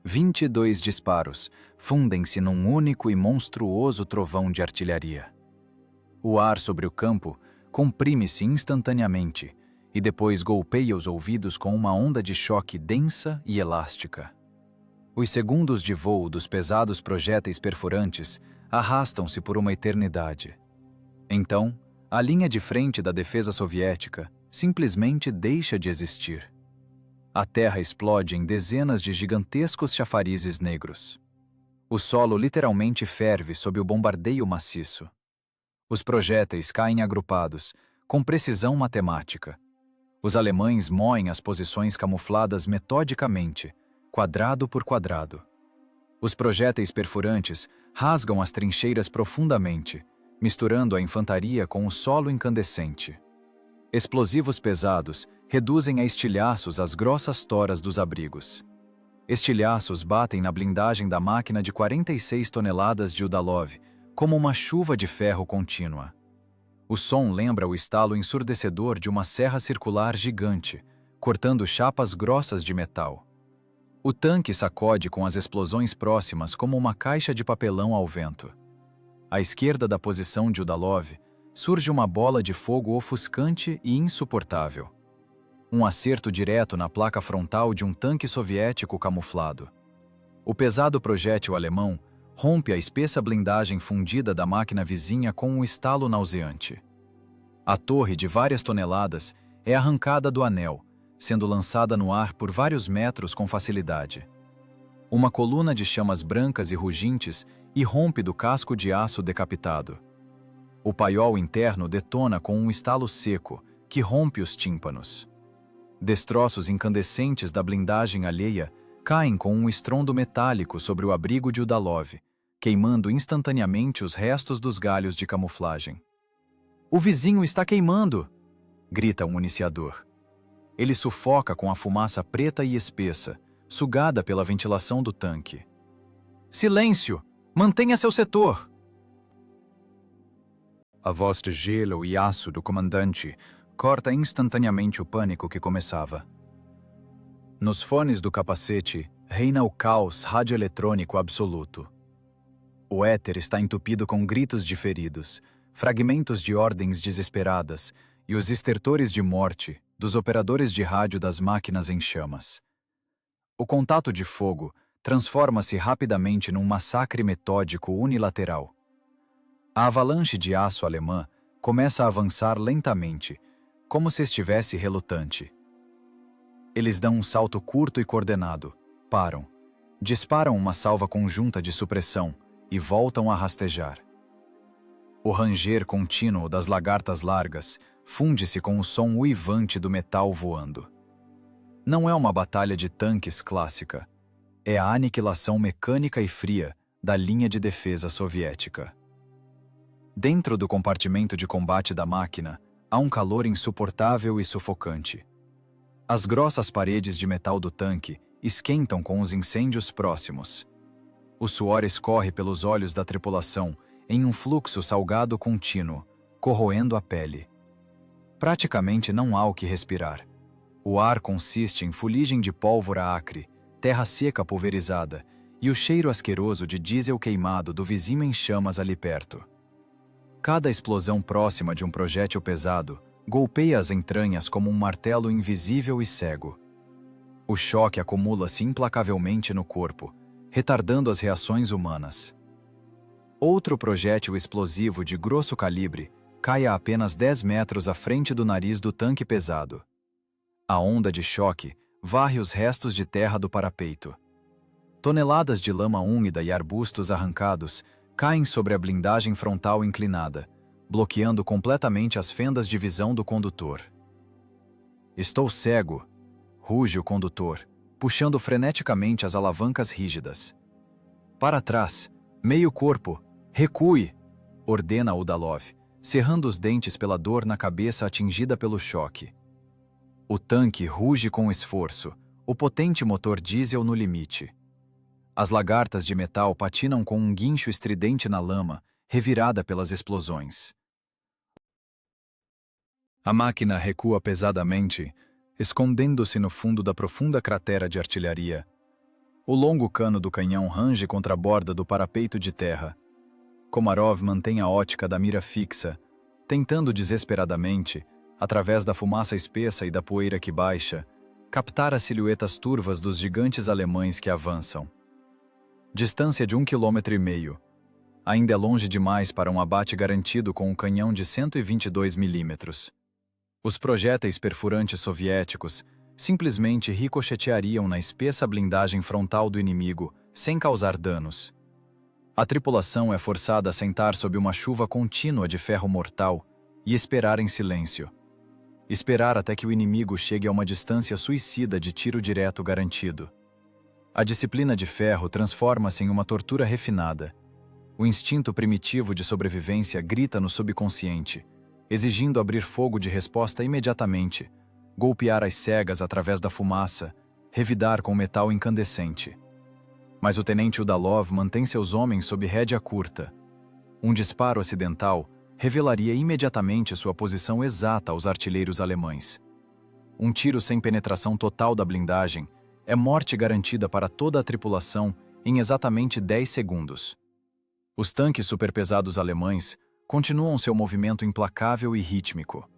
22 disparos fundem-se num único e monstruoso trovão de artilharia. O ar sobre o campo comprime-se instantaneamente e depois golpeia os ouvidos com uma onda de choque densa e elástica. Os segundos de voo dos pesados projéteis perfurantes arrastam-se por uma eternidade. Então, a linha de frente da defesa soviética simplesmente deixa de existir. A terra explode em dezenas de gigantescos chafarizes negros. O solo literalmente ferve sob o bombardeio maciço. Os projéteis caem agrupados, com precisão matemática. Os alemães moem as posições camufladas metodicamente, quadrado por quadrado. Os projéteis perfurantes rasgam as trincheiras profundamente, misturando a infantaria com o solo incandescente. Explosivos pesados reduzem a estilhaços as grossas toras dos abrigos. Estilhaços batem na blindagem da máquina de 46 toneladas de Udalov, como uma chuva de ferro contínua. O som lembra o estalo ensurdecedor de uma serra circular gigante, cortando chapas grossas de metal. O tanque sacode com as explosões próximas como uma caixa de papelão ao vento. À esquerda da posição de Udalov, surge uma bola de fogo ofuscante e insuportável. Um acerto direto na placa frontal de um tanque soviético camuflado. O pesado projétil alemão rompe a espessa blindagem fundida da máquina vizinha com um estalo nauseante. A torre de várias toneladas é arrancada do anel, sendo lançada no ar por vários metros com facilidade. Uma coluna de chamas brancas e rugintes irrompe do casco de aço decapitado. O paiol interno detona com um estalo seco, que rompe os tímpanos. Destroços incandescentes da blindagem alheia caem com um estrondo metálico sobre o abrigo de Udalov, queimando instantaneamente os restos dos galhos de camuflagem. "O vizinho está queimando!" grita o municiador. Ele sufoca com a fumaça preta e espessa, sugada pela ventilação do tanque. "Silêncio! Mantenha seu setor!" A voz de gelo e aço do comandante corta instantaneamente o pânico que começava. Nos fones do capacete reina o caos radioeletrônico absoluto. O éter está entupido com gritos de feridos, fragmentos de ordens desesperadas e os estertores de morte dos operadores de rádio das máquinas em chamas. O contato de fogo transforma-se rapidamente num massacre metódico unilateral. A avalanche de aço alemã começa a avançar lentamente, como se estivesse relutante. Eles dão um salto curto e coordenado, param, disparam uma salva conjunta de supressão e voltam a rastejar. O ranger contínuo das lagartas largas funde-se com o som uivante do metal voando. Não é uma batalha de tanques clássica, é a aniquilação mecânica e fria da linha de defesa soviética. Dentro do compartimento de combate da máquina, há um calor insuportável e sufocante. As grossas paredes de metal do tanque esquentam com os incêndios próximos. O suor escorre pelos olhos da tripulação em um fluxo salgado contínuo, corroendo a pele. Praticamente não há o que respirar. O ar consiste em fuligem de pólvora acre, terra seca pulverizada e o cheiro asqueroso de diesel queimado do vizinho em chamas ali perto. Cada explosão próxima de um projétil pesado golpeia as entranhas como um martelo invisível e cego. O choque acumula-se implacavelmente no corpo, retardando as reações humanas. Outro projétil explosivo de grosso calibre cai a apenas 10 metros à frente do nariz do tanque pesado. A onda de choque varre os restos de terra do parapeito. Toneladas de lama úmida e arbustos arrancados caem sobre a blindagem frontal inclinada, bloqueando completamente as fendas de visão do condutor. "Estou cego", ruge o condutor, puxando freneticamente as alavancas rígidas. "Para trás, meio corpo, recue", ordena Udalov, cerrando os dentes pela dor na cabeça atingida pelo choque. O tanque ruge com esforço, o potente motor diesel no limite. As lagartas de metal patinam com um guincho estridente na lama, revirada pelas explosões. A máquina recua pesadamente, escondendo-se no fundo da profunda cratera de artilharia. O longo cano do canhão range contra a borda do parapeito de terra. Komarov mantém a ótica da mira fixa, tentando desesperadamente, através da fumaça espessa e da poeira que baixa, captar as silhuetas turvas dos gigantes alemães que avançam. Distância de 1,5 km. Ainda é longe demais para um abate garantido com um canhão de 122 mm. Os projéteis perfurantes soviéticos simplesmente ricocheteariam na espessa blindagem frontal do inimigo, sem causar danos. A tripulação é forçada a sentar sob uma chuva contínua de ferro mortal e esperar em silêncio. Esperar até que o inimigo chegue a uma distância suicida de tiro direto garantido. A disciplina de ferro transforma-se em uma tortura refinada. O instinto primitivo de sobrevivência grita no subconsciente, exigindo abrir fogo de resposta imediatamente, golpear as cegas através da fumaça, revidar com metal incandescente. Mas o tenente Udalov mantém seus homens sob rédea curta. Um disparo acidental revelaria imediatamente sua posição exata aos artilheiros alemães. Um tiro sem penetração total da blindagem é morte garantida para toda a tripulação em exatamente 10 segundos. Os tanques superpesados alemães continuam seu movimento implacável e rítmico.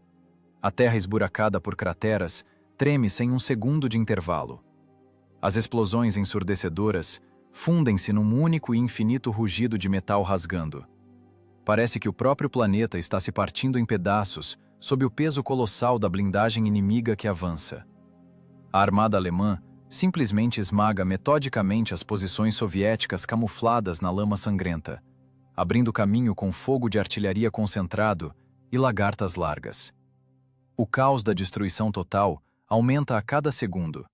A terra esburacada por crateras treme sem um segundo de intervalo. As explosões ensurdecedoras fundem-se num único e infinito rugido de metal rasgando. Parece que o próprio planeta está se partindo em pedaços sob o peso colossal da blindagem inimiga que avança. A armada alemã simplesmente esmaga metodicamente as posições soviéticas camufladas na lama sangrenta, abrindo caminho com fogo de artilharia concentrado e lagartas largas. O caos da destruição total aumenta a cada segundo.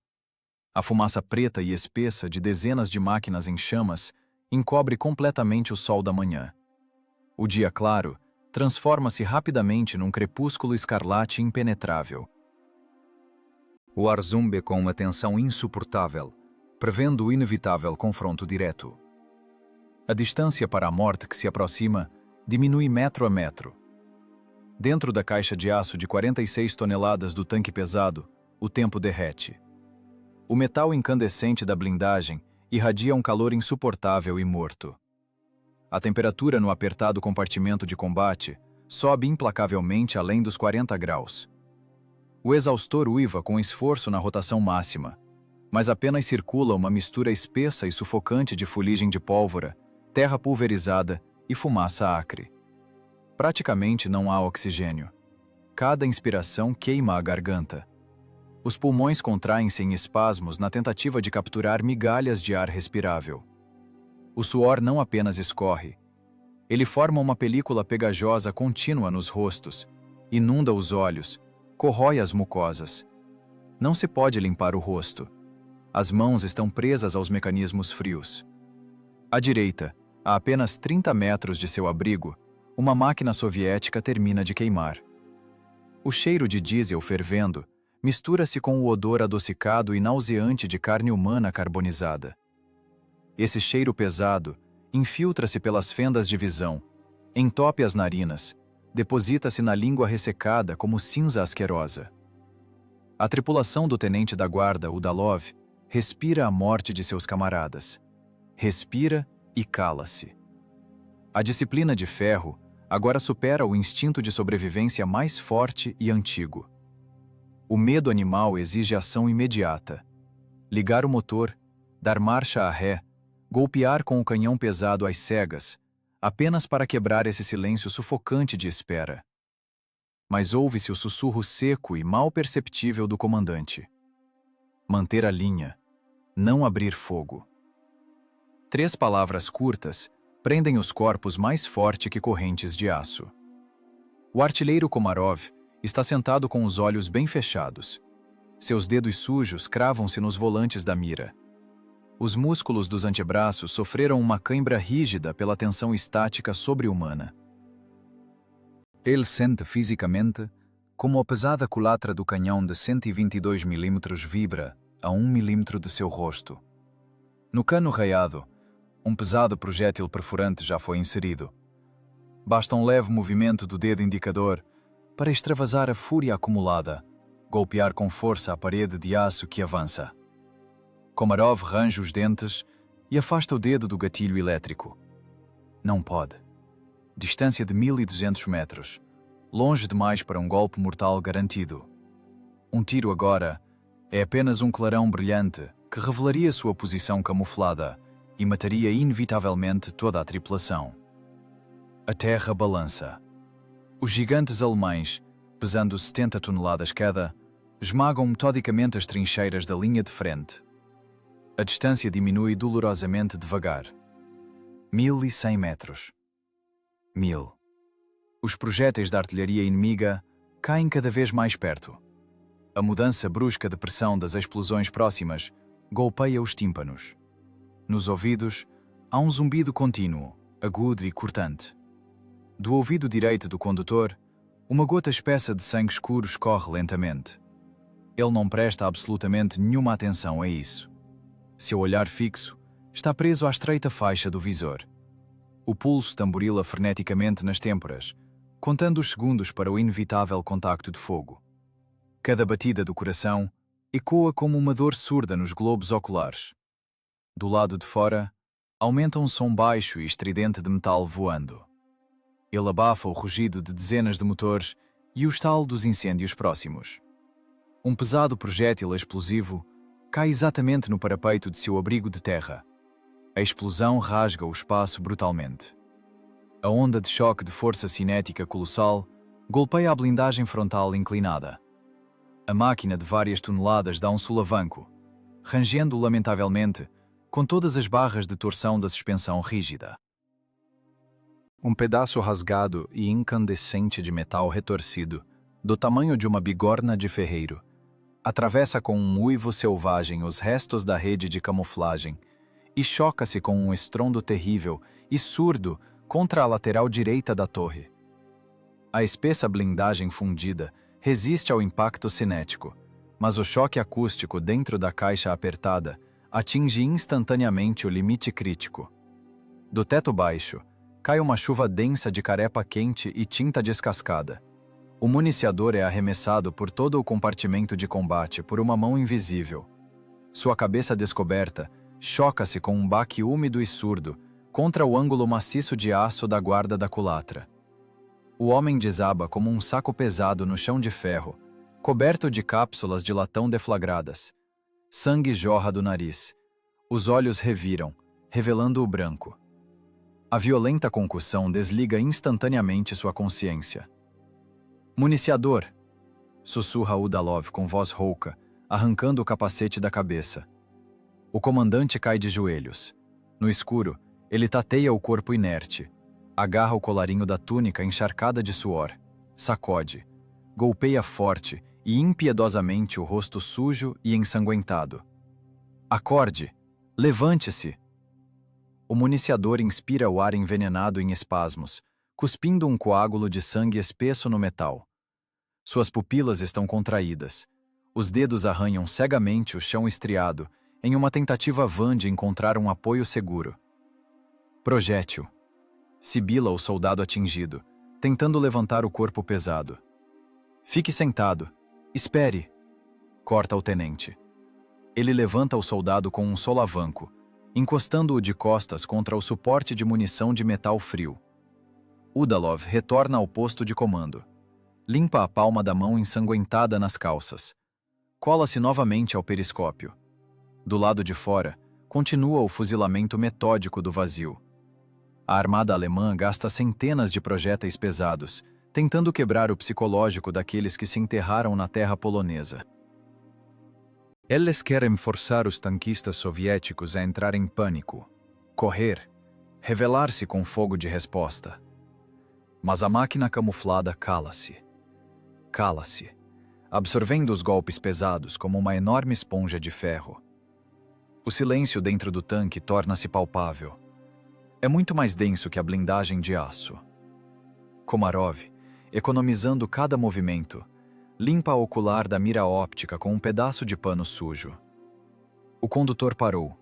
A fumaça preta e espessa de dezenas de máquinas em chamas encobre completamente o sol da manhã. O dia claro transforma-se rapidamente num crepúsculo escarlate impenetrável. O ar zumbe com uma tensão insuportável, prevendo o inevitável confronto direto. A distância para a morte que se aproxima diminui metro a metro. Dentro da caixa de aço de 46 toneladas do tanque pesado, o tempo derrete. O metal incandescente da blindagem irradia um calor insuportável e morto. A temperatura no apertado compartimento de combate sobe implacavelmente além dos 40 graus. O exaustor uiva com esforço na rotação máxima, mas apenas circula uma mistura espessa e sufocante de fuligem de pólvora, terra pulverizada e fumaça acre. Praticamente não há oxigênio. Cada inspiração queima a garganta. Os pulmões contraem-se em espasmos na tentativa de capturar migalhas de ar respirável. O suor não apenas escorre. Ele forma uma película pegajosa contínua nos rostos, inunda os olhos, corrói as mucosas. Não se pode limpar o rosto. As mãos estão presas aos mecanismos frios. À direita, a apenas 30 metros de seu abrigo, uma máquina soviética termina de queimar. O cheiro de diesel fervendo mistura-se com o odor adocicado e nauseante de carne humana carbonizada. Esse cheiro pesado infiltra-se pelas fendas de visão, entope as narinas, deposita-se na língua ressecada como cinza asquerosa. A tripulação do tenente da guarda, Udalov, respira a morte de seus camaradas. Respira e cala-se. A disciplina de ferro agora supera o instinto de sobrevivência mais forte e antigo. O medo animal exige ação imediata. Ligar o motor, dar marcha a ré, golpear com o canhão pesado às cegas, apenas para quebrar esse silêncio sufocante de espera. Mas ouve-se o sussurro seco e mal perceptível do comandante. Manter a linha. Não abrir fogo. 3 palavras curtas prendem os corpos mais forte que correntes de aço. O artilheiro Komarov está sentado com os olhos bem fechados. Seus dedos sujos cravam-se nos volantes da mira. Os músculos dos antebraços sofreram uma cãibra rígida pela tensão estática sobre-humana. Ele sente fisicamente como a pesada culatra do canhão de 122 mm vibra a 1 mm de seu rosto. No cano raiado, um pesado projétil perfurante já foi inserido. Basta um leve movimento do dedo indicador para extravasar a fúria acumulada, golpear com força a parede de aço que avança. Komarov range os dentes e afasta o dedo do gatilho elétrico. Não pode. Distância de 1200 metros. Longe demais para um golpe mortal garantido. Um tiro agora é apenas um clarão brilhante que revelaria sua posição camuflada e mataria inevitavelmente toda a tripulação. A terra balança. Os gigantes alemães, pesando 70 toneladas cada, esmagam metodicamente as trincheiras da linha de frente. A distância diminui dolorosamente devagar. 1100 metros. 1000. Os projéteis da artilharia inimiga caem cada vez mais perto. A mudança brusca de pressão das explosões próximas golpeia os tímpanos. Nos ouvidos, há um zumbido contínuo, agudo e cortante. Do ouvido direito do condutor, uma gota espessa de sangue escuro escorre lentamente. Ele não presta absolutamente nenhuma atenção a isso. Seu olhar fixo está preso à estreita faixa do visor. O pulso tamborila freneticamente nas têmporas, contando os segundos para o inevitável contacto de fogo. Cada batida do coração ecoa como uma dor surda nos globos oculares. Do lado de fora, aumenta um som baixo e estridente de metal voando. Ele abafa o rugido de dezenas de motores e o estalo dos incêndios próximos. Um pesado projétil explosivo cai exatamente no parapeito de seu abrigo de terra. A explosão rasga o espaço brutalmente. A onda de choque de força cinética colossal golpeia a blindagem frontal inclinada. A máquina de várias toneladas dá um solavanco, rangendo lamentavelmente com todas as barras de torção da suspensão rígida. Um pedaço rasgado e incandescente de metal retorcido, do tamanho de uma bigorna de ferreiro, atravessa com um uivo selvagem os restos da rede de camuflagem e choca-se com um estrondo terrível e surdo contra a lateral direita da torre. A espessa blindagem fundida resiste ao impacto cinético, mas o choque acústico dentro da caixa apertada atinge instantaneamente o limite crítico. Do teto baixo, cai uma chuva densa de carepa quente e tinta descascada. O municiador é arremessado por todo o compartimento de combate por uma mão invisível. Sua cabeça descoberta choca-se com um baque úmido e surdo contra o ângulo maciço de aço da guarda da culatra. O homem desaba como um saco pesado no chão de ferro, coberto de cápsulas de latão deflagradas. Sangue jorra do nariz. Os olhos reviram, revelando o branco. A violenta concussão desliga instantaneamente sua consciência. Municiador! Sussurra Udalov com voz rouca, arrancando o capacete da cabeça. O comandante cai de joelhos. No escuro, ele tateia o corpo inerte. Agarra o colarinho da túnica encharcada de suor. Sacode. Golpeia forte e impiedosamente o rosto sujo e ensanguentado. Acorde! Levante-se! O municiador inspira o ar envenenado em espasmos, cuspindo um coágulo de sangue espesso no metal. Suas pupilas estão contraídas. Os dedos arranham cegamente o chão estriado, em uma tentativa vã de encontrar um apoio seguro. Projétil. Sibila o soldado atingido, tentando levantar o corpo pesado. Fique sentado. Espere. Corta o tenente. Ele levanta o soldado com um solavanco, encostando-o de costas contra o suporte de munição de metal frio. Udalov retorna ao posto de comando. Limpa a palma da mão ensanguentada nas calças. Cola-se novamente ao periscópio. Do lado de fora, continua o fuzilamento metódico do vazio. A armada alemã gasta centenas de projéteis pesados, tentando quebrar o psicológico daqueles que se enterraram na terra polonesa. Eles querem forçar os tanquistas soviéticos a entrar em pânico, correr, revelar-se com fogo de resposta. Mas a máquina camuflada cala-se. Cala-se, absorvendo os golpes pesados como uma enorme esponja de ferro. O silêncio dentro do tanque torna-se palpável. É muito mais denso que a blindagem de aço. Komarov, economizando cada movimento, limpa a ocular da mira óptica com um pedaço de pano sujo. O condutor parou,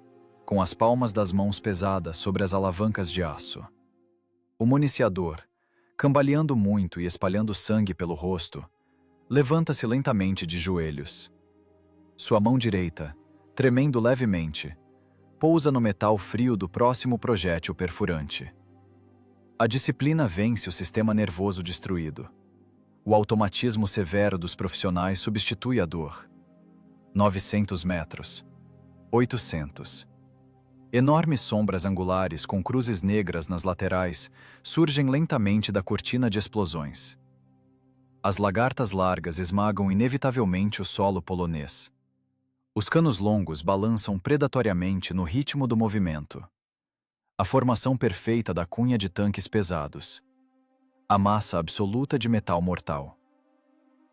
com as palmas das mãos pesadas sobre as alavancas de aço. O municiador, cambaleando muito e espalhando sangue pelo rosto, levanta-se lentamente de joelhos. Sua mão direita, tremendo levemente, pousa no metal frio do próximo projétil perfurante. A disciplina vence o sistema nervoso destruído. O automatismo severo dos profissionais substitui a dor. 900 metros. 800. Enormes sombras angulares com cruzes negras nas laterais surgem lentamente da cortina de explosões. As lagartas largas esmagam inevitavelmente o solo polonês. Os canos longos balançam predatoriamente no ritmo do movimento. A formação perfeita da cunha de tanques pesados. A massa absoluta de metal mortal.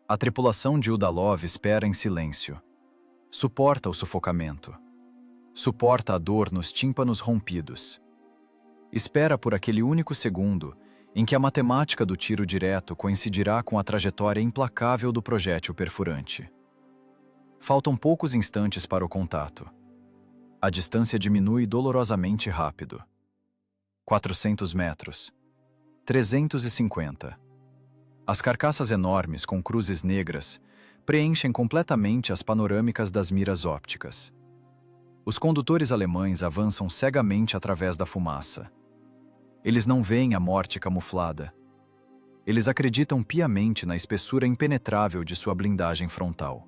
A tripulação de Udalov espera em silêncio. Suporta o sufocamento. Suporta a dor nos tímpanos rompidos. Espera por aquele único segundo em que a matemática do tiro direto coincidirá com a trajetória implacável do projétil perfurante. Faltam poucos instantes para o contato. A distância diminui dolorosamente rápido. 400 metros. 350. As carcaças enormes com cruzes negras preenchem completamente as panorâmicas das miras ópticas. Os condutores alemães avançam cegamente através da fumaça. Eles não veem a morte camuflada. Eles acreditam piamente na espessura impenetrável de sua blindagem frontal.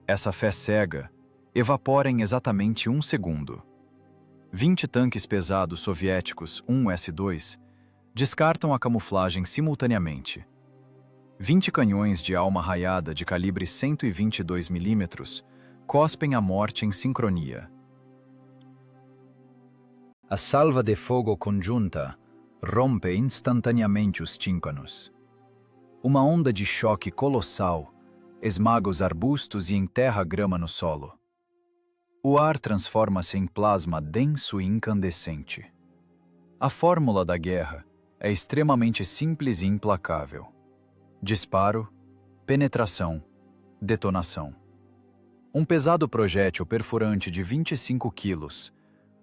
Essa fé cega evapora em exatamente um segundo. 20 tanques pesados soviéticos 1S2 descartam a camuflagem simultaneamente. 20 canhões de alma raiada de calibre 122 mm cospem a morte em sincronia. A salva de fogo conjunta rompe instantaneamente os tímpanos. Uma onda de choque colossal esmaga os arbustos e enterra a grama no solo. O ar transforma-se em plasma denso e incandescente. A fórmula da guerra é extremamente simples e implacável. Disparo, penetração, detonação. Um pesado projétil perfurante de 25 quilos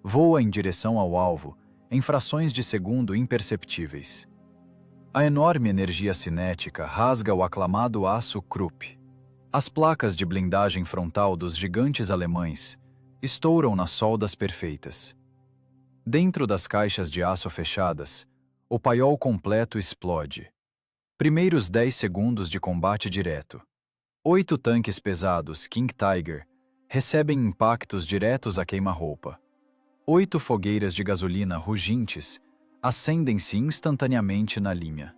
voa em direção ao alvo em frações de segundo imperceptíveis. A enorme energia cinética rasga o aclamado aço Krupp. As placas de blindagem frontal dos gigantes alemães estouram nas soldas perfeitas. Dentro das caixas de aço fechadas, o paiol completo explode. Primeiros 10 segundos de combate direto. 8 tanques pesados King Tiger recebem impactos diretos à queima-roupa. 8 fogueiras de gasolina rugintes acendem-se instantaneamente na linha.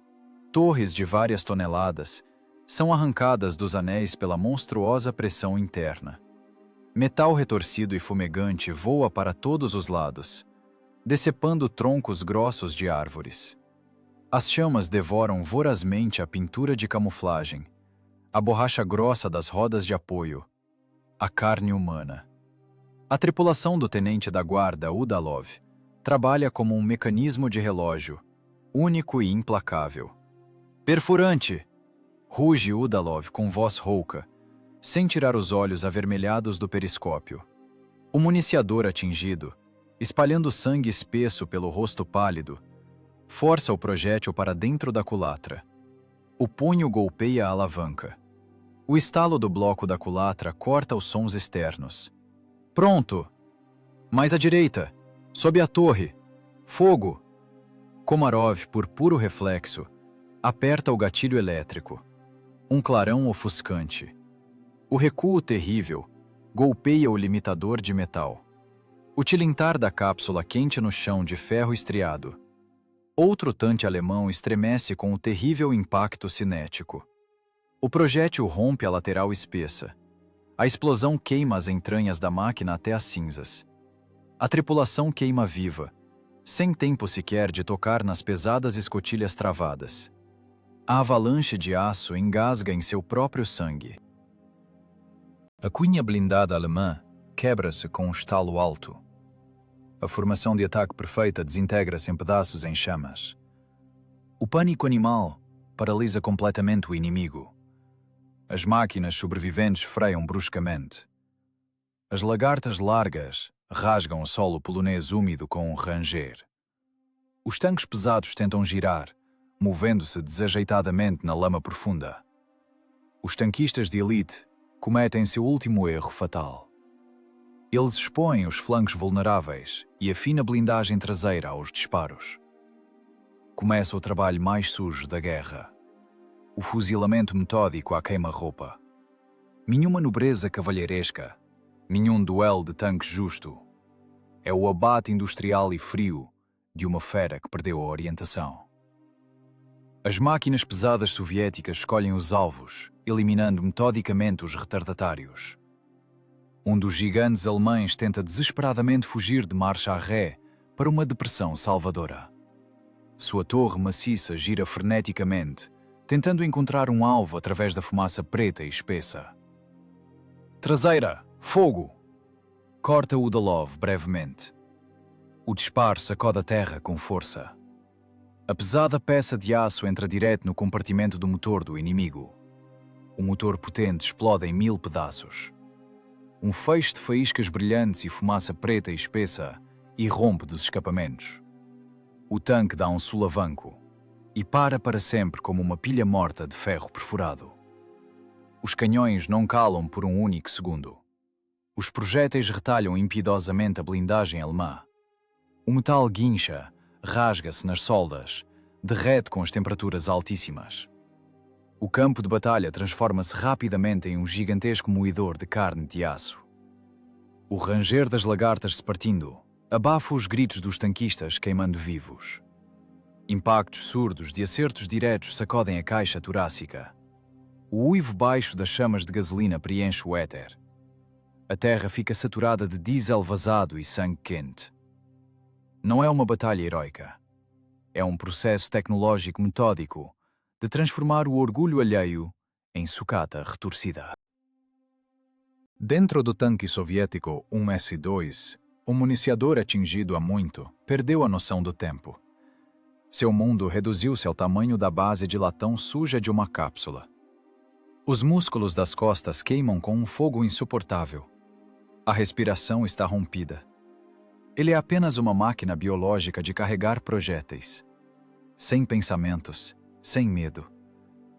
Torres de várias toneladas são arrancadas dos anéis pela monstruosa pressão interna. Metal retorcido e fumegante voa para todos os lados, decepando troncos grossos de árvores. As chamas devoram vorazmente a pintura de camuflagem, a borracha grossa das rodas de apoio, a carne humana. A tripulação do tenente da guarda Udalov trabalha como um mecanismo de relógio, único e implacável. Perfurante! Ruge Udalov com voz rouca, sem tirar os olhos avermelhados do periscópio. O municiador atingido, espalhando sangue espesso pelo rosto pálido, força o projétil para dentro da culatra. O punho golpeia a alavanca. O estalo do bloco da culatra corta os sons externos. Pronto! Mais à direita! Sob a torre! Fogo! Komarov, por puro reflexo, aperta o gatilho elétrico. Um clarão ofuscante. O recuo terrível golpeia o limitador de metal. O tilintar da cápsula quente no chão de ferro estriado. Outro tanque alemão estremece com o terrível impacto cinético. O projétil rompe a lateral espessa. A explosão queima as entranhas da máquina até as cinzas. A tripulação queima viva, sem tempo sequer de tocar nas pesadas escotilhas travadas. A avalanche de aço engasga em seu próprio sangue. A cunha blindada alemã quebra-se com um estalo alto. A formação de ataque perfeita desintegra-se em pedaços em chamas. O pânico animal paralisa completamente o inimigo. As máquinas sobreviventes freiam bruscamente. As lagartas largas rasgam o solo polonês úmido com um ranger. Os tanques pesados tentam girar, movendo-se desajeitadamente na lama profunda. Os tanquistas de elite cometem seu último erro fatal. Eles expõem os flancos vulneráveis e a fina blindagem traseira aos disparos. Começa o trabalho mais sujo da guerra. O fuzilamento metódico à queima-roupa. Nenhuma nobreza cavalheiresca, nenhum duelo de tanques justo. É o abate industrial e frio de uma fera que perdeu a orientação. As máquinas pesadas soviéticas escolhem os alvos, eliminando metodicamente os retardatários. Um dos gigantes alemães tenta desesperadamente fugir de marcha a ré para uma depressão salvadora. Sua torre maciça gira freneticamente, tentando encontrar um alvo através da fumaça preta e espessa. Traseira! Fogo! Corta Udalov brevemente. O disparo sacode a terra com força. A pesada peça de aço entra direto no compartimento do motor do inimigo. O motor potente explode em 1000 pedaços. Um feixe de faíscas brilhantes e fumaça preta e espessa irrompe dos escapamentos. O tanque dá um solavanco e para sempre como uma pilha morta de ferro perfurado. Os canhões não calam por um único segundo. Os projéteis retalham impiedosamente a blindagem alemã. O metal guincha, rasga-se nas soldas, derrete com as temperaturas altíssimas. O campo de batalha transforma-se rapidamente em um gigantesco moedor de carne de aço. O ranger das lagartas se partindo abafa os gritos dos tanquistas queimando vivos. Impactos surdos de acertos diretos sacodem a caixa torácica. O uivo baixo das chamas de gasolina preenche o éter. A terra fica saturada de diesel vazado e sangue quente. Não é uma batalha heroica. É um processo tecnológico metódico de transformar o orgulho alheio em sucata retorcida. Dentro do tanque soviético 1S-2, o municiador atingido há muito perdeu a noção do tempo. Seu mundo reduziu-se ao tamanho da base de latão suja de uma cápsula. Os músculos das costas queimam com um fogo insuportável. A respiração está rompida. Ele é apenas uma máquina biológica de carregar projéteis. Sem pensamentos, sem medo.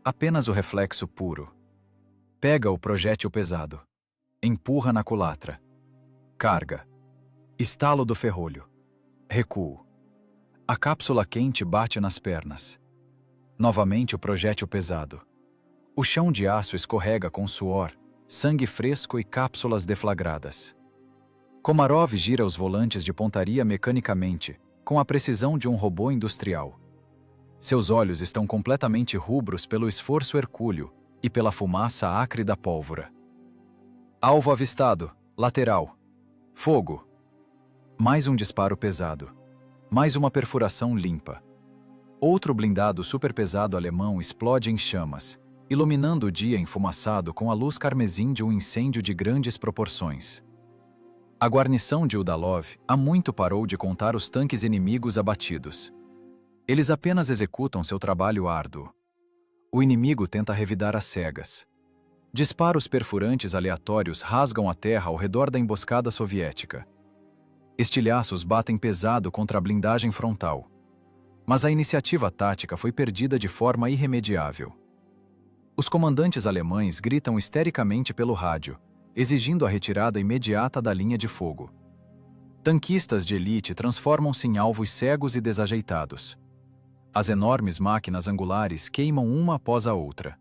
Apenas o reflexo puro. Pega o projétil pesado. Empurra na culatra. Carga. Estalo do ferrolho. Recuo. A cápsula quente bate nas pernas. Novamente o projétil pesado. O chão de aço escorrega com suor, sangue fresco e cápsulas deflagradas. Komarov gira os volantes de pontaria mecanicamente, com a precisão de um robô industrial. Seus olhos estão completamente rubros pelo esforço hercúleo e pela fumaça acre da pólvora. Alvo avistado, lateral. Fogo. Mais um disparo pesado. Mais uma perfuração limpa. Outro blindado superpesado alemão explode em chamas, iluminando o dia enfumaçado com a luz carmesim de um incêndio de grandes proporções. A guarnição de Udalov há muito parou de contar os tanques inimigos abatidos. Eles apenas executam seu trabalho árduo. O inimigo tenta revidar às cegas. Disparos perfurantes aleatórios rasgam a terra ao redor da emboscada soviética. Estilhaços batem pesado contra a blindagem frontal. Mas a iniciativa tática foi perdida de forma irremediável. Os comandantes alemães gritam histericamente pelo rádio, exigindo a retirada imediata da linha de fogo. Tanquistas de elite transformam-se em alvos cegos e desajeitados. As enormes máquinas angulares queimam uma após a outra.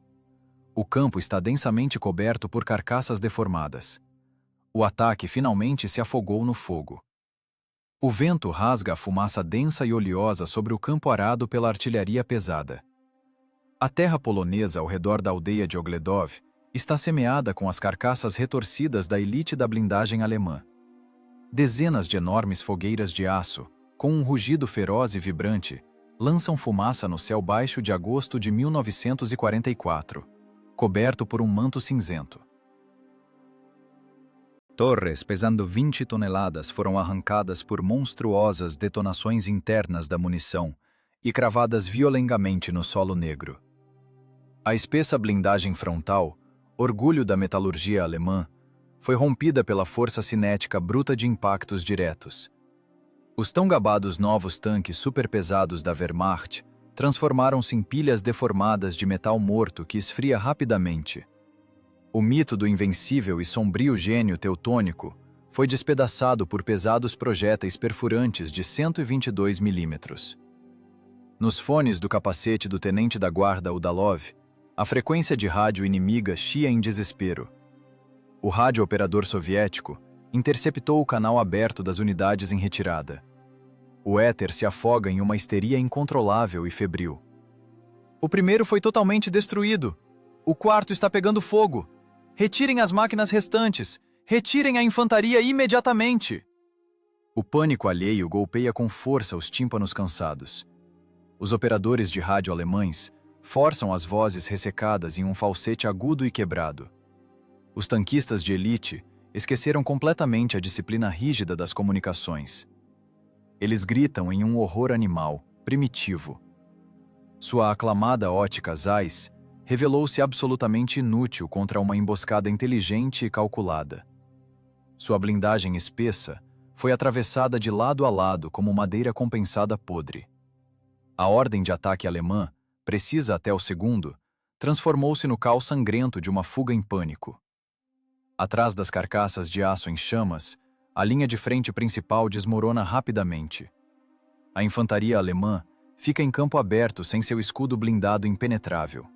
O campo está densamente coberto por carcaças deformadas. O ataque finalmente se afogou no fogo. O vento rasga a fumaça densa e oleosa sobre o campo arado pela artilharia pesada. A terra polonesa ao redor da aldeia de Ogledov está semeada com as carcaças retorcidas da elite da blindagem alemã. Dezenas de enormes fogueiras de aço, com um rugido feroz e vibrante, lançam fumaça no céu baixo de agosto de 1944, coberto por um manto cinzento. Torres pesando 20 toneladas foram arrancadas por monstruosas detonações internas da munição e cravadas violentamente no solo negro. A espessa blindagem frontal, orgulho da metalurgia alemã, foi rompida pela força cinética bruta de impactos diretos. Os tão gabados novos tanques superpesados da Wehrmacht transformaram-se em pilhas deformadas de metal morto que esfria rapidamente. O mito do invencível e sombrio gênio teutônico foi despedaçado por pesados projéteis perfurantes de 122 milímetros. Nos fones do capacete do tenente da guarda Udalov, a frequência de rádio inimiga chia em desespero. O rádio-operador soviético interceptou o canal aberto das unidades em retirada. O éter se afoga em uma histeria incontrolável e febril. O primeiro foi totalmente destruído. O quarto está pegando fogo. Retirem as máquinas restantes! Retirem a infantaria imediatamente! O pânico alheio golpeia com força os tímpanos cansados. Os operadores de rádio alemães forçam as vozes ressecadas em um falsete agudo e quebrado. Os tanquistas de elite esqueceram completamente a disciplina rígida das comunicações. Eles gritam em um horror animal, primitivo. Sua aclamada ótica Zeiss revelou-se absolutamente inútil contra uma emboscada inteligente e calculada. Sua blindagem espessa foi atravessada de lado a lado como madeira compensada podre. A ordem de ataque alemã, precisa até o segundo, transformou-se no caos sangrento de uma fuga em pânico. Atrás das carcaças de aço em chamas, a linha de frente principal desmorona rapidamente. A infantaria alemã fica em campo aberto sem seu escudo blindado impenetrável.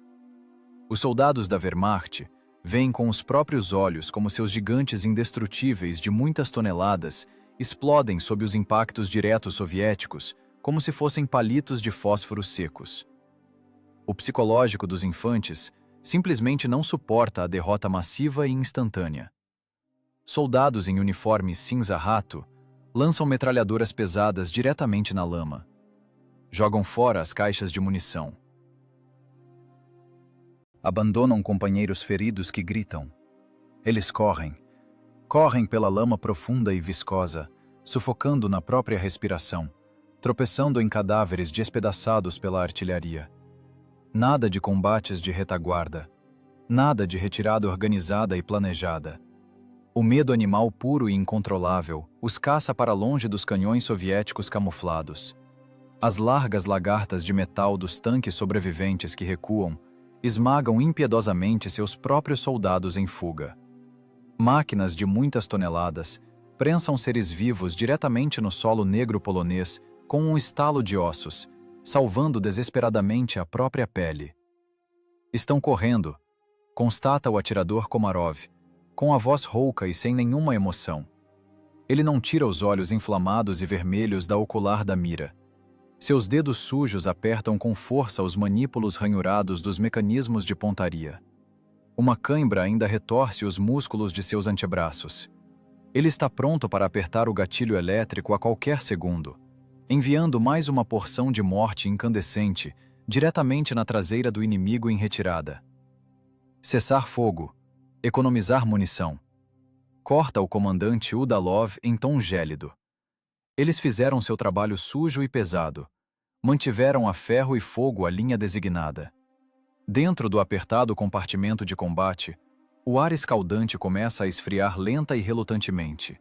Os soldados da Wehrmacht veem com os próprios olhos como seus gigantes indestrutíveis de muitas toneladas explodem sob os impactos diretos soviéticos como se fossem palitos de fósforo secos. O psicológico dos infantes simplesmente não suporta a derrota massiva e instantânea. Soldados em uniformes cinza-rato lançam metralhadoras pesadas diretamente na lama. Jogam fora as caixas de munição. Abandonam companheiros feridos que gritam. Eles correm. Correm pela lama profunda e viscosa, sufocando na própria respiração, tropeçando em cadáveres despedaçados pela artilharia. Nada de combates de retaguarda. Nada de retirada organizada e planejada. O medo animal puro e incontrolável os caça para longe dos canhões soviéticos camuflados. As largas lagartas de metal dos tanques sobreviventes que recuam esmagam impiedosamente seus próprios soldados em fuga. Máquinas de muitas toneladas prensam seres vivos diretamente no solo negro polonês com um estalo de ossos, salvando desesperadamente a própria pele. Estão correndo, constata o atirador Komarov, com a voz rouca e sem nenhuma emoção. Ele não tira os olhos inflamados e vermelhos da ocular da mira. Seus dedos sujos apertam com força os manípulos ranhurados dos mecanismos de pontaria. Uma cãibra ainda retorce os músculos de seus antebraços. Ele está pronto para apertar o gatilho elétrico a qualquer segundo, enviando mais uma porção de morte incandescente diretamente na traseira do inimigo em retirada. Cessar fogo. Economizar munição. Corta o comandante Udalov em tom gélido. Eles fizeram seu trabalho sujo e pesado. Mantiveram a ferro e fogo a linha designada. Dentro do apertado compartimento de combate, o ar escaldante começa a esfriar lenta e relutantemente.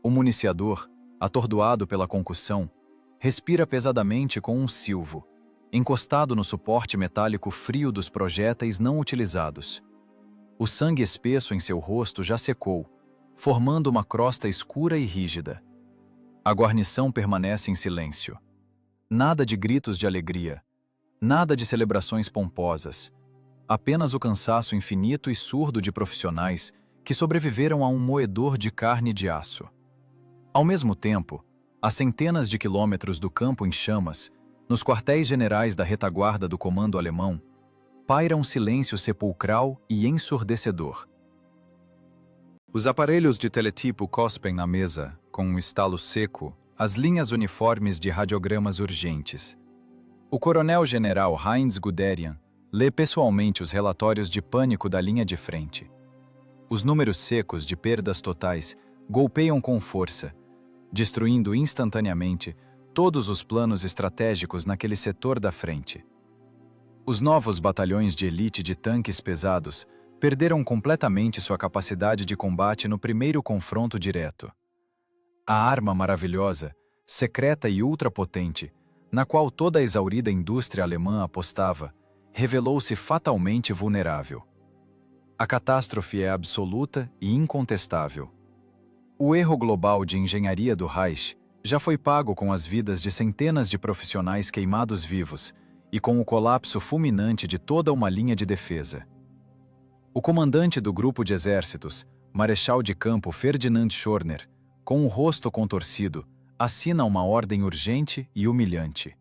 O municiador, atordoado pela concussão, respira pesadamente com um silvo, encostado no suporte metálico frio dos projéteis não utilizados. O sangue espesso em seu rosto já secou, formando uma crosta escura e rígida. A guarnição permanece em silêncio. Nada de gritos de alegria, nada de celebrações pomposas, apenas o cansaço infinito e surdo de profissionais que sobreviveram a um moedor de carne de aço. Ao mesmo tempo, a centenas de quilômetros do campo em chamas, nos quartéis generais da retaguarda do comando alemão, paira um silêncio sepulcral e ensurdecedor. Os aparelhos de teletipo cospem na mesa, com um estalo seco, as linhas uniformes de radiogramas urgentes. O coronel-general Heinz Guderian lê pessoalmente os relatórios de pânico da linha de frente. Os números secos de perdas totais golpeiam com força, destruindo instantaneamente todos os planos estratégicos naquele setor da frente. Os novos batalhões de elite de tanques pesados perderam completamente sua capacidade de combate no primeiro confronto direto. A arma maravilhosa, secreta e ultrapotente, na qual toda a exaurida indústria alemã apostava, revelou-se fatalmente vulnerável. A catástrofe é absoluta e incontestável. O erro global de engenharia do Reich já foi pago com as vidas de centenas de profissionais queimados vivos e com o colapso fulminante de toda uma linha de defesa. O comandante do grupo de exércitos, Marechal de Campo Ferdinand Schorner, com o rosto contorcido, assina uma ordem urgente e humilhante.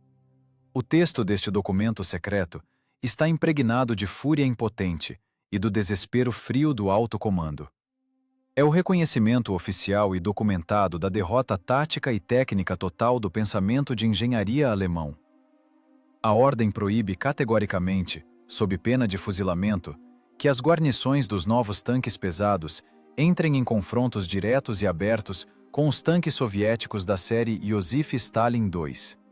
O texto deste documento secreto está impregnado de fúria impotente e do desespero frio do alto comando. É o reconhecimento oficial e documentado da derrota tática e técnica total do pensamento de engenharia alemão. A ordem proíbe categoricamente, sob pena de fuzilamento, que as guarnições dos novos tanques pesados entrem em confrontos diretos e abertos com os tanques soviéticos da série Iosif Stalin II.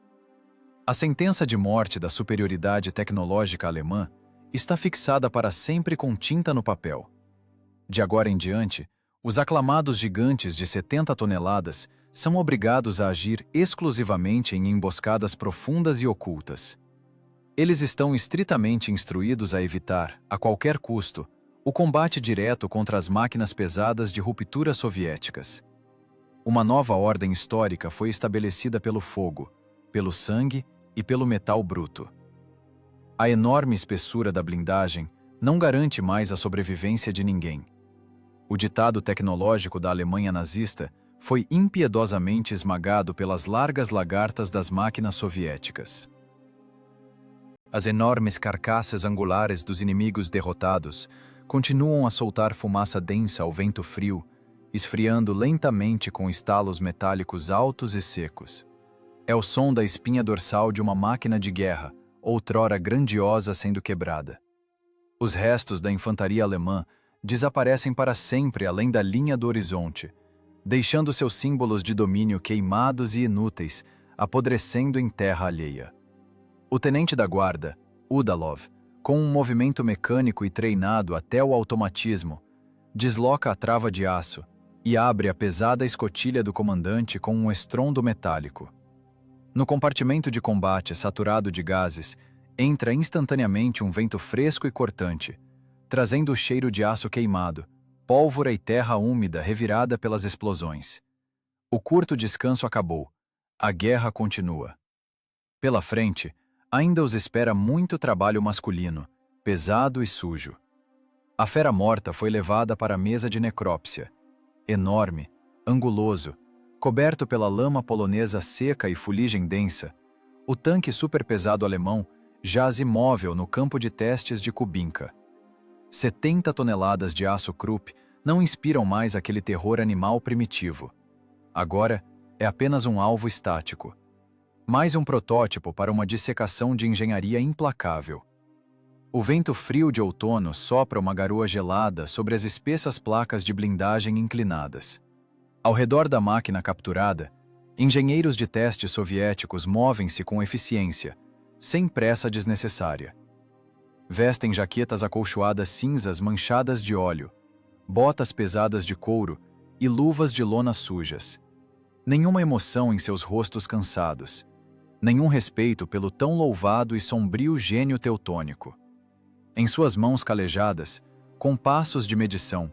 A sentença de morte da superioridade tecnológica alemã está fixada para sempre com tinta no papel. De agora em diante, os aclamados gigantes de 70 toneladas são obrigados a agir exclusivamente em emboscadas profundas e ocultas. Eles estão estritamente instruídos a evitar, a qualquer custo, o combate direto contra as máquinas pesadas de ruptura soviéticas. Uma nova ordem histórica foi estabelecida pelo fogo, pelo sangue e pelo metal bruto. A enorme espessura da blindagem não garante mais a sobrevivência de ninguém. O ditado tecnológico da Alemanha nazista foi impiedosamente esmagado pelas largas lagartas das máquinas soviéticas. As enormes carcaças angulares dos inimigos derrotados continuam a soltar fumaça densa ao vento frio, esfriando lentamente com estalos metálicos altos e secos. É o som da espinha dorsal de uma máquina de guerra, outrora grandiosa sendo quebrada. Os restos da infantaria alemã desaparecem para sempre além da linha do horizonte, deixando seus símbolos de domínio queimados e inúteis, apodrecendo em terra alheia. O tenente da guarda, Udalov, com um movimento mecânico e treinado até o automatismo, desloca a trava de aço e abre a pesada escotilha do comandante com um estrondo metálico. No compartimento de combate saturado de gases, entra instantaneamente um vento fresco e cortante, trazendo o cheiro de aço queimado, pólvora e terra úmida revirada pelas explosões. O curto descanso acabou. A guerra continua. Pela frente, ainda os espera muito trabalho masculino, pesado e sujo. A fera morta foi levada para a mesa de necrópsia. Enorme, anguloso, coberto pela lama polonesa seca e fuligem densa, o tanque superpesado alemão jaz imóvel no campo de testes de Kubinka. 70 toneladas de aço Krupp não inspiram mais aquele terror animal primitivo. Agora é apenas um alvo estático. Mais um protótipo para uma dissecação de engenharia implacável. O vento frio de outono sopra uma garoa gelada sobre as espessas placas de blindagem inclinadas. Ao redor da máquina capturada, engenheiros de teste soviéticos movem-se com eficiência, sem pressa desnecessária. Vestem jaquetas acolchoadas cinzas manchadas de óleo, botas pesadas de couro e luvas de lona sujas. Nenhuma emoção em seus rostos cansados. Nenhum respeito pelo tão louvado e sombrio gênio teutônico. Em suas mãos calejadas, compassos de medição,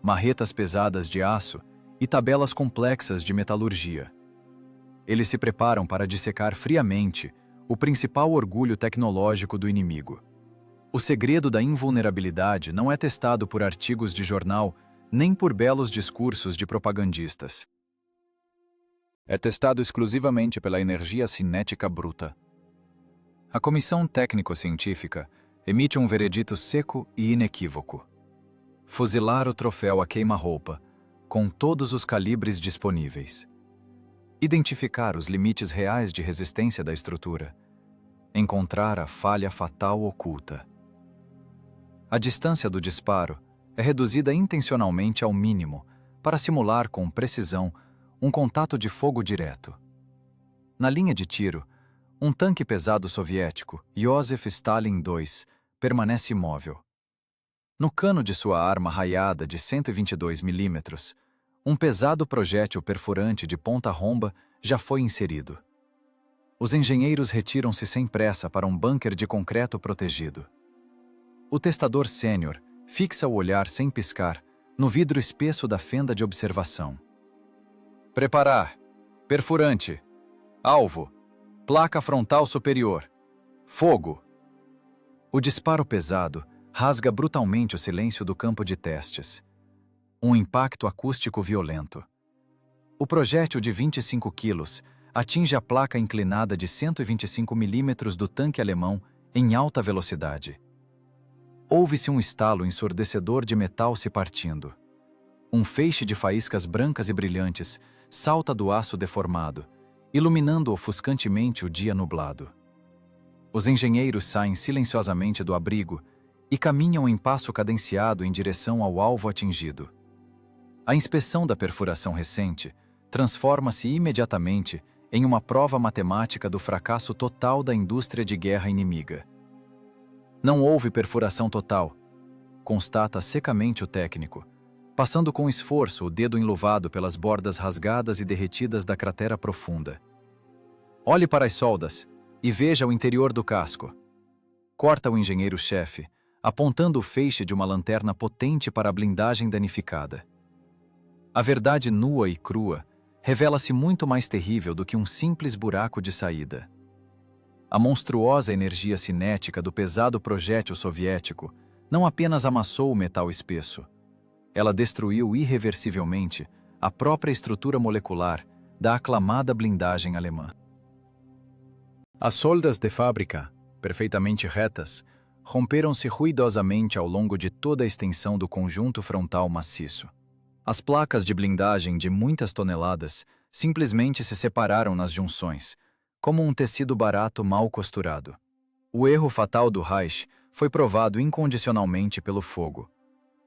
marretas pesadas de aço e tabelas complexas de metalurgia. Eles se preparam para dissecar friamente o principal orgulho tecnológico do inimigo. O segredo da invulnerabilidade não é testado por artigos de jornal nem por belos discursos de propagandistas. É testado exclusivamente pela energia cinética bruta. A comissão técnico-científica emite um veredito seco e inequívoco. Fuzilar o troféu a queima-roupa, com todos os calibres disponíveis. Identificar os limites reais de resistência da estrutura. Encontrar a falha fatal oculta. A distância do disparo é reduzida intencionalmente ao mínimo para simular com precisão um contato de fogo direto. Na linha de tiro, um tanque pesado soviético, Joseph Stalin II, permanece imóvel. No cano de sua arma raiada de 122 mm, um pesado projétil perfurante de ponta-romba já foi inserido. Os engenheiros retiram-se sem pressa para um bunker de concreto protegido. O testador sênior fixa o olhar sem piscar no vidro espesso da fenda de observação. Preparar. Perfurante. Alvo. Placa frontal superior. Fogo. O disparo pesado rasga brutalmente o silêncio do campo de testes. Um impacto acústico violento. O projétil de 25 quilos atinge a placa inclinada de 125 mm do tanque alemão em alta velocidade. Ouve-se um estalo ensurdecedor de metal se partindo. Um feixe de faíscas brancas e brilhantes salta do aço deformado, iluminando ofuscantemente o dia nublado. Os engenheiros saem silenciosamente do abrigo e caminham em passo cadenciado em direção ao alvo atingido. A inspeção da perfuração recente transforma-se imediatamente em uma prova matemática do fracasso total da indústria de guerra inimiga. Não houve perfuração total, constata secamente o técnico, passando com esforço o dedo enluvado pelas bordas rasgadas e derretidas da cratera profunda. Olhe para as soldas e veja o interior do casco. Corta o engenheiro-chefe, apontando o feixe de uma lanterna potente para a blindagem danificada. A verdade nua e crua revela-se muito mais terrível do que um simples buraco de saída. A monstruosa energia cinética do pesado projétil soviético não apenas amassou o metal espesso, ela destruiu irreversivelmente a própria estrutura molecular da aclamada blindagem alemã. As soldas de fábrica, perfeitamente retas, romperam-se ruidosamente ao longo de toda a extensão do conjunto frontal maciço. As placas de blindagem de muitas toneladas simplesmente se separaram nas junções, como um tecido barato mal costurado. O erro fatal do Reich foi provado incondicionalmente pelo fogo.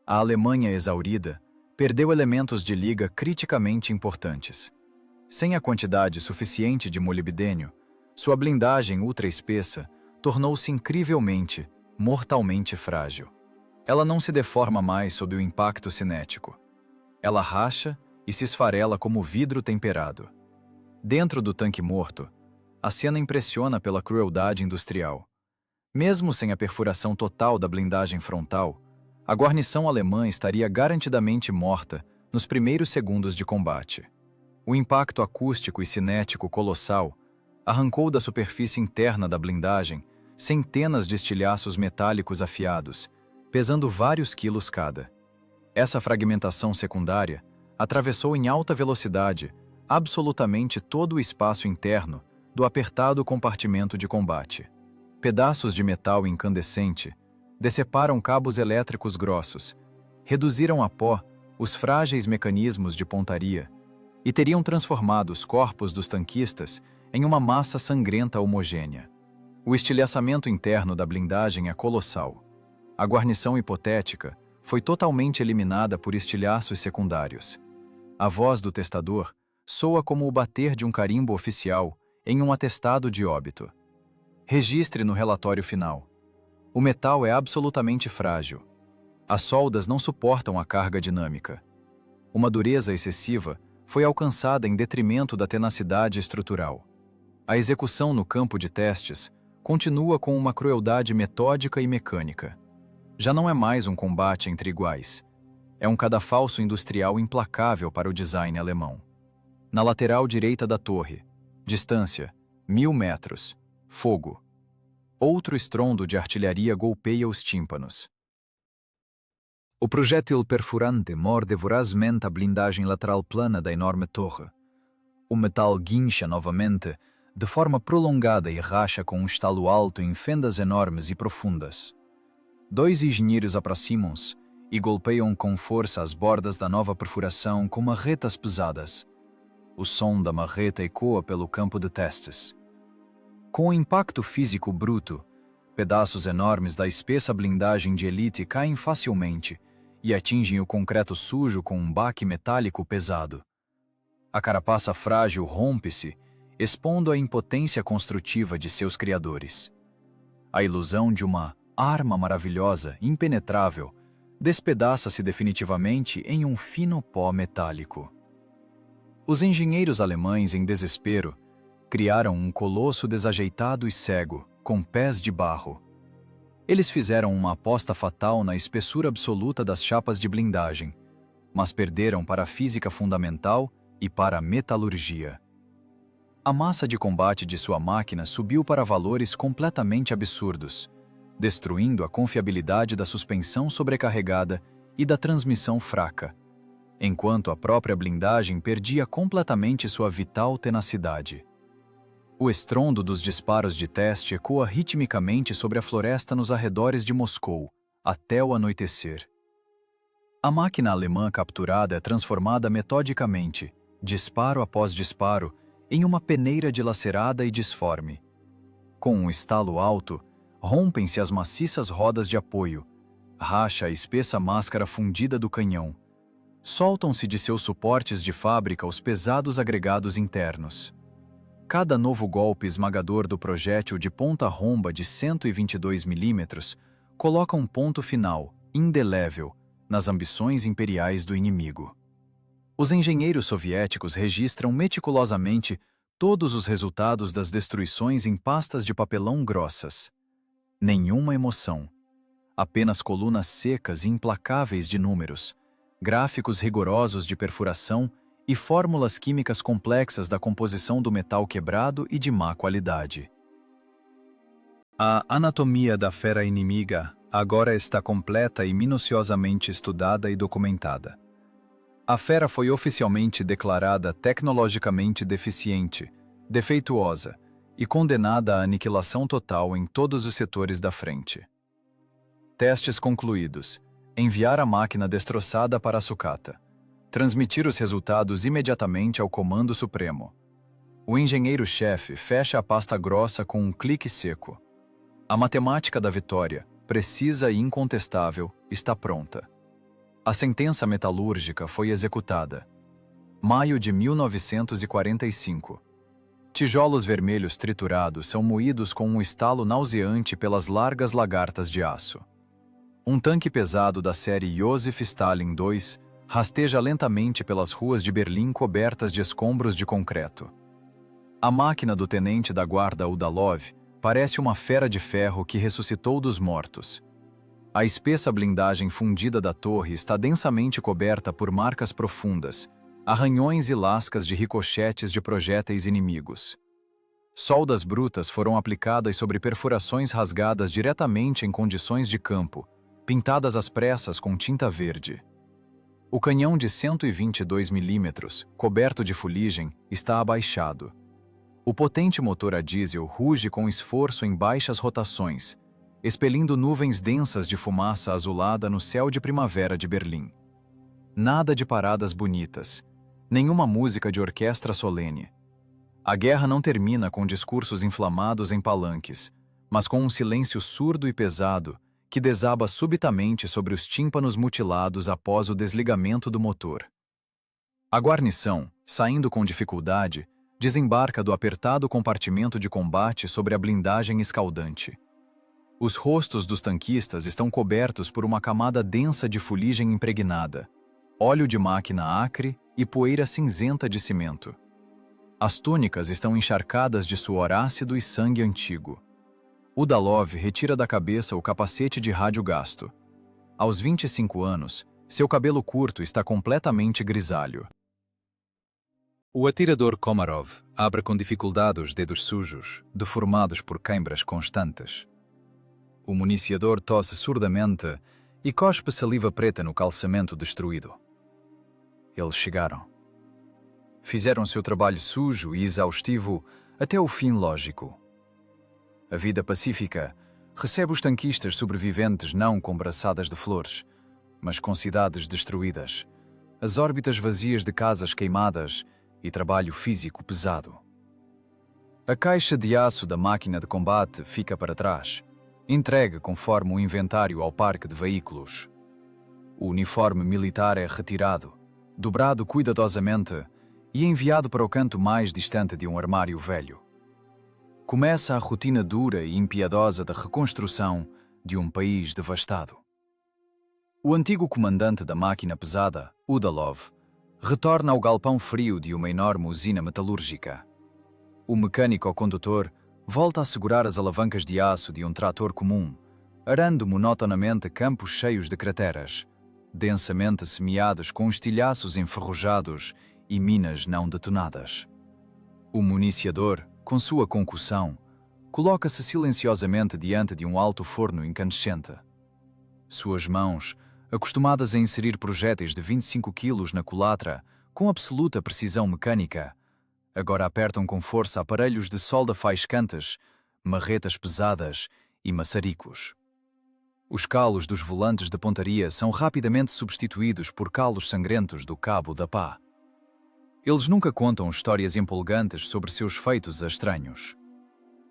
A Alemanha exaurida perdeu elementos de liga criticamente importantes. Sem a quantidade suficiente de molibdênio, sua blindagem ultra-espessa tornou-se incrivelmente, mortalmente frágil. Ela não se deforma mais sob o impacto cinético. Ela racha e se esfarela como vidro temperado. Dentro do tanque morto, a cena impressiona pela crueldade industrial. Mesmo sem a perfuração total da blindagem frontal, a guarnição alemã estaria garantidamente morta nos primeiros segundos de combate. O impacto acústico e cinético colossal arrancou da superfície interna da blindagem centenas de estilhaços metálicos afiados, pesando vários quilos cada. Essa fragmentação secundária atravessou em alta velocidade absolutamente todo o espaço interno do apertado compartimento de combate. Pedaços de metal incandescente deceparam cabos elétricos grossos, reduziram a pó os frágeis mecanismos de pontaria e teriam transformado os corpos dos tanquistas em uma massa sangrenta homogênea. O estilhaçamento interno da blindagem é colossal. A guarnição hipotética foi totalmente eliminada por estilhaços secundários. A voz do testador soa como o bater de um carimbo oficial em um atestado de óbito. Registre no relatório final. O metal é absolutamente frágil. As soldas não suportam a carga dinâmica. Uma dureza excessiva foi alcançada em detrimento da tenacidade estrutural. A execução no campo de testes continua com uma crueldade metódica e mecânica. Já não é mais um combate entre iguais. É um cadafalso industrial implacável para o design alemão. Na lateral direita da torre, distância, 1000 metros, fogo. Outro estrondo de artilharia golpeia os tímpanos. O projétil perfurante morde vorazmente a blindagem lateral plana da enorme torre. O metal guincha novamente, de forma prolongada e racha com um estalo alto em fendas enormes e profundas. Dois engenheiros aproximam-se e golpeiam com força as bordas da nova perfuração com marretas pesadas. O som da marreta ecoa pelo campo de testes. Com o impacto físico bruto, pedaços enormes da espessa blindagem de elite caem facilmente e atingem o concreto sujo com um baque metálico pesado. A carapaça frágil rompe-se, expondo a impotência construtiva de seus criadores. A ilusão de uma arma maravilhosa, impenetrável, despedaça-se definitivamente em um fino pó metálico. Os engenheiros alemães, em desespero, criaram um colosso desajeitado e cego, com pés de barro. Eles fizeram uma aposta fatal na espessura absoluta das chapas de blindagem, mas perderam para a física fundamental e para a metalurgia. A massa de combate de sua máquina subiu para valores completamente absurdos, destruindo a confiabilidade da suspensão sobrecarregada e da transmissão fraca, enquanto a própria blindagem perdia completamente sua vital tenacidade. O estrondo dos disparos de teste ecoa ritmicamente sobre a floresta nos arredores de Moscou, até o anoitecer. A máquina alemã capturada é transformada metodicamente, disparo após disparo, em uma peneira dilacerada e disforme. Com um estalo alto, rompem-se as maciças rodas de apoio, racha a espessa máscara fundida do canhão, soltam-se de seus suportes de fábrica os pesados agregados internos. Cada novo golpe esmagador do projétil de ponta-romba de 122 mm coloca um ponto final, indelével, nas ambições imperiais do inimigo. Os engenheiros soviéticos registram meticulosamente todos os resultados das destruições em pastas de papelão grossas. Nenhuma emoção. Apenas colunas secas e implacáveis de números, gráficos rigorosos de perfuração e fórmulas químicas complexas da composição do metal quebrado e de má qualidade. A anatomia da fera inimiga agora está completa e minuciosamente estudada e documentada. A fera foi oficialmente declarada tecnologicamente deficiente, defeituosa e condenada à aniquilação total em todos os setores da frente. Testes concluídos. Enviar a máquina destroçada para a sucata. Transmitir os resultados imediatamente ao Comando Supremo. O engenheiro-chefe fecha a pasta grossa com um clique seco. A matemática da vitória, precisa e incontestável, está pronta. A sentença metalúrgica foi executada. Maio de 1945. Tijolos vermelhos triturados são moídos com um estalo nauseante pelas largas lagartas de aço. Um tanque pesado da série Joseph Stalin II rasteja lentamente pelas ruas de Berlim cobertas de escombros de concreto. A máquina do tenente da guarda Udalov parece uma fera de ferro que ressuscitou dos mortos. A espessa blindagem fundida da torre está densamente coberta por marcas profundas, arranhões e lascas de ricochetes de projéteis inimigos. Soldas brutas foram aplicadas sobre perfurações rasgadas diretamente em condições de campo, pintadas às pressas com tinta verde. O canhão de 122 milímetros, coberto de fuligem, está abaixado. O potente motor a diesel ruge com esforço em baixas rotações, expelindo nuvens densas de fumaça azulada no céu de primavera de Berlim. Nada de paradas bonitas, nenhuma música de orquestra solene. A guerra não termina com discursos inflamados em palanques, mas com um silêncio surdo e pesado que desaba subitamente sobre os tímpanos mutilados após o desligamento do motor. A guarnição, saindo com dificuldade, desembarca do apertado compartimento de combate sobre a blindagem escaldante. Os rostos dos tanquistas estão cobertos por uma camada densa de fuligem impregnada, óleo de máquina acre e poeira cinzenta de cimento. As túnicas estão encharcadas de suor ácido e sangue antigo. Udalov retira da cabeça o capacete de rádio gasto. Aos 25 anos, seu cabelo curto está completamente grisalho. O atirador Komarov abre com dificuldade os dedos sujos, deformados por queimbras constantes. O municiador tosse surdamente e cospe saliva preta no calçamento destruído. Eles chegaram. Fizeram seu trabalho sujo e exaustivo até o fim lógico. A vida pacífica recebe os tanquistas sobreviventes não com braçadas de flores, mas com cidades destruídas, as órbitas vazias de casas queimadas e trabalho físico pesado. A caixa de aço da máquina de combate fica para trás, entregue conforme o inventário ao parque de veículos. O uniforme militar é retirado, dobrado cuidadosamente e enviado para o canto mais distante de um armário velho. Começa a rotina dura e impiedosa da reconstrução de um país devastado. O antigo comandante da máquina pesada, Udalov, retorna ao galpão frio de uma enorme usina metalúrgica. O mecânico-condutor volta a segurar as alavancas de aço de um trator comum, arando monotonamente campos cheios de crateras, densamente semeados com estilhaços enferrujados e minas não detonadas. O municiador, com sua concussão, coloca-se silenciosamente diante de um alto forno incandescente. Suas mãos, acostumadas a inserir projéteis de 25 quilos na culatra com absoluta precisão mecânica, agora apertam com força aparelhos de solda faiscantes, marretas pesadas e maçaricos. Os calos dos volantes de pontaria são rapidamente substituídos por calos sangrentos do cabo da pá. Eles nunca contam histórias empolgantes sobre seus feitos estranhos.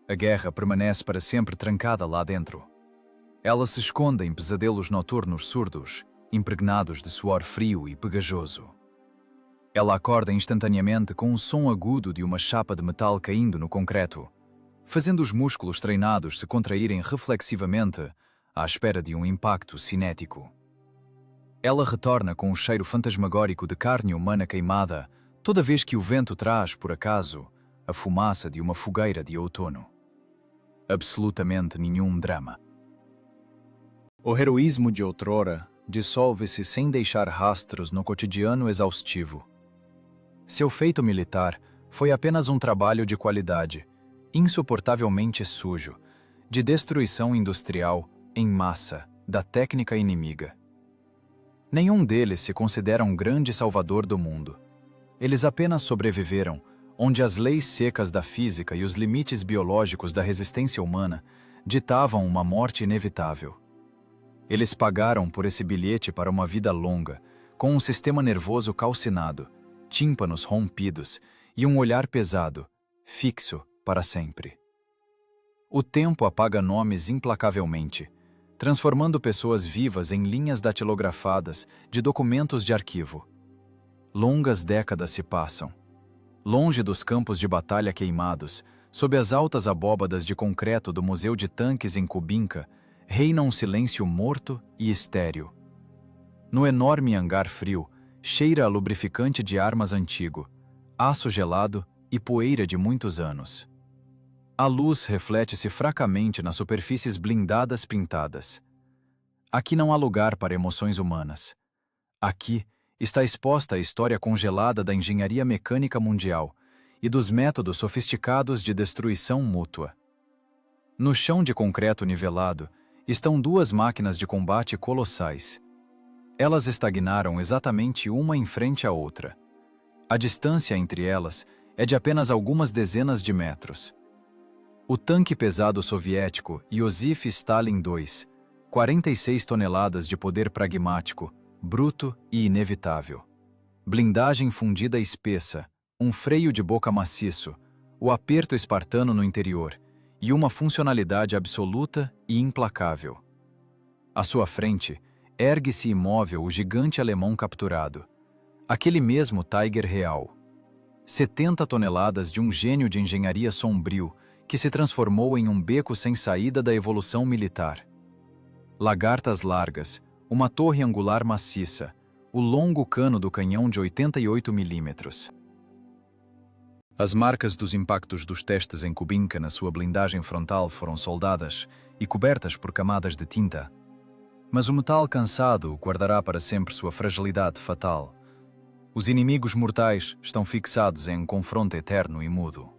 A guerra permanece para sempre trancada lá dentro. Ela se esconde em pesadelos noturnos surdos, impregnados de suor frio e pegajoso. Ela acorda instantaneamente com o som agudo de uma chapa de metal caindo no concreto, fazendo os músculos treinados se contraírem reflexivamente à espera de um impacto cinético. Ela retorna com um cheiro fantasmagórico de carne humana queimada toda vez que o vento traz, por acaso, a fumaça de uma fogueira de outono. Absolutamente nenhum drama. O heroísmo de outrora dissolve-se sem deixar rastros no cotidiano exaustivo. Seu feito militar foi apenas um trabalho de qualidade, insuportavelmente sujo, de destruição industrial em massa da técnica inimiga. Nenhum deles se considera um grande salvador do mundo. Eles apenas sobreviveram onde as leis secas da física e os limites biológicos da resistência humana ditavam uma morte inevitável. Eles pagaram por esse bilhete para uma vida longa, com um sistema nervoso calcinado, tímpanos rompidos e um olhar pesado, fixo para sempre. O tempo apaga nomes implacavelmente, transformando pessoas vivas em linhas datilografadas de documentos de arquivo. Longas décadas se passam. Longe dos campos de batalha queimados, sob as altas abóbadas de concreto do Museu de Tanques em Kubinka, reina um silêncio morto e estéril. No enorme hangar frio, cheira a lubrificante de armas antigo, aço gelado e poeira de muitos anos. A luz reflete-se fracamente nas superfícies blindadas pintadas. Aqui não há lugar para emoções humanas. Aqui, está exposta a história congelada da engenharia mecânica mundial e dos métodos sofisticados de destruição mútua. No chão de concreto nivelado estão duas máquinas de combate colossais. Elas estagnaram exatamente uma em frente à outra. A distância entre elas é de apenas algumas dezenas de metros. O tanque pesado soviético Iosif Stalin II, 46 toneladas de poder pragmático, bruto e inevitável. Blindagem fundida espessa, um freio de boca maciço, o aperto espartano no interior e uma funcionalidade absoluta e implacável. À sua frente, ergue-se imóvel o gigante alemão capturado, aquele mesmo Tiger real. 70 toneladas de um gênio de engenharia sombrio que se transformou em um beco sem saída da evolução militar. Lagartas largas, uma torre angular maciça, o longo cano do canhão de 88 milímetros. As marcas dos impactos dos testes em Kubinka na sua blindagem frontal foram soldadas e cobertas por camadas de tinta. Mas o metal cansado guardará para sempre sua fragilidade fatal. Os inimigos mortais estão fixados em um confronto eterno e mudo.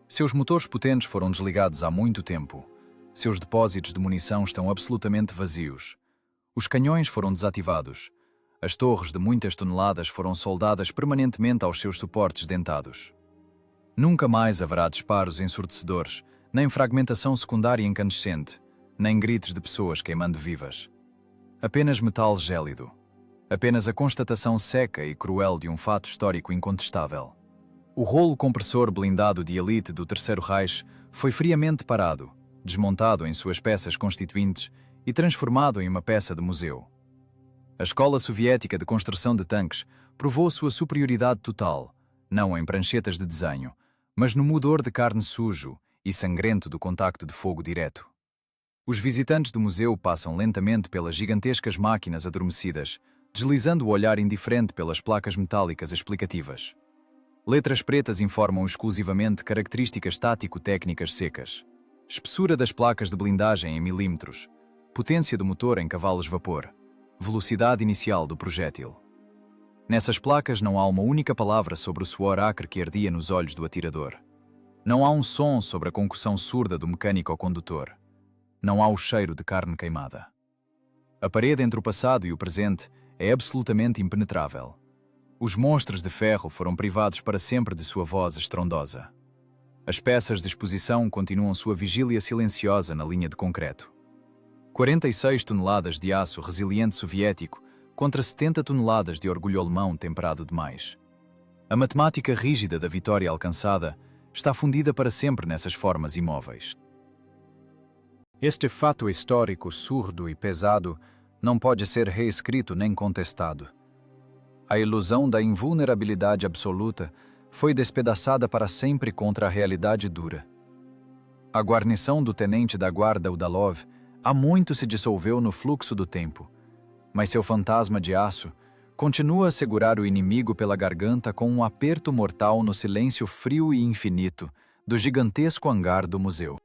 Seus motores potentes foram desligados há muito tempo. Seus depósitos de munição estão absolutamente vazios. Os canhões foram desativados. As torres de muitas toneladas foram soldadas permanentemente aos seus suportes dentados. Nunca mais haverá disparos ensurdecedores, nem fragmentação secundária incandescente, nem gritos de pessoas queimando vivas. Apenas metal gélido. Apenas a constatação seca e cruel de um fato histórico incontestável. O rolo compressor blindado de elite do Terceiro Reich foi friamente parado, desmontado em suas peças constituintes e transformado em uma peça de museu. A escola soviética de construção de tanques provou sua superioridade total, não em pranchetas de desenho, mas no moedor de carne sujo e sangrento do contacto de fogo direto. Os visitantes do museu passam lentamente pelas gigantescas máquinas adormecidas, deslizando o olhar indiferente pelas placas metálicas explicativas. Letras pretas informam exclusivamente características tático-técnicas secas. Espessura das placas de blindagem em milímetros, potência do motor em cavalos-vapor, velocidade inicial do projétil. Nessas placas não há uma única palavra sobre o suor acre que ardia nos olhos do atirador. Não há um som sobre a concussão surda do mecânico ao condutor. Não há o cheiro de carne queimada. A parede entre o passado e o presente é absolutamente impenetrável. Os monstros de ferro foram privados para sempre de sua voz estrondosa. As peças de exposição continuam sua vigília silenciosa na linha de concreto. 46 toneladas de aço resiliente soviético contra 70 toneladas de orgulho alemão temperado demais. A matemática rígida da vitória alcançada está fundida para sempre nessas formas imóveis. Este fato histórico surdo e pesado não pode ser reescrito nem contestado. A ilusão da invulnerabilidade absoluta foi despedaçada para sempre contra a realidade dura. A guarnição do tenente da guarda Udalov há muito se dissolveu no fluxo do tempo, mas seu fantasma de aço continua a segurar o inimigo pela garganta com um aperto mortal no silêncio frio e infinito do gigantesco hangar do museu.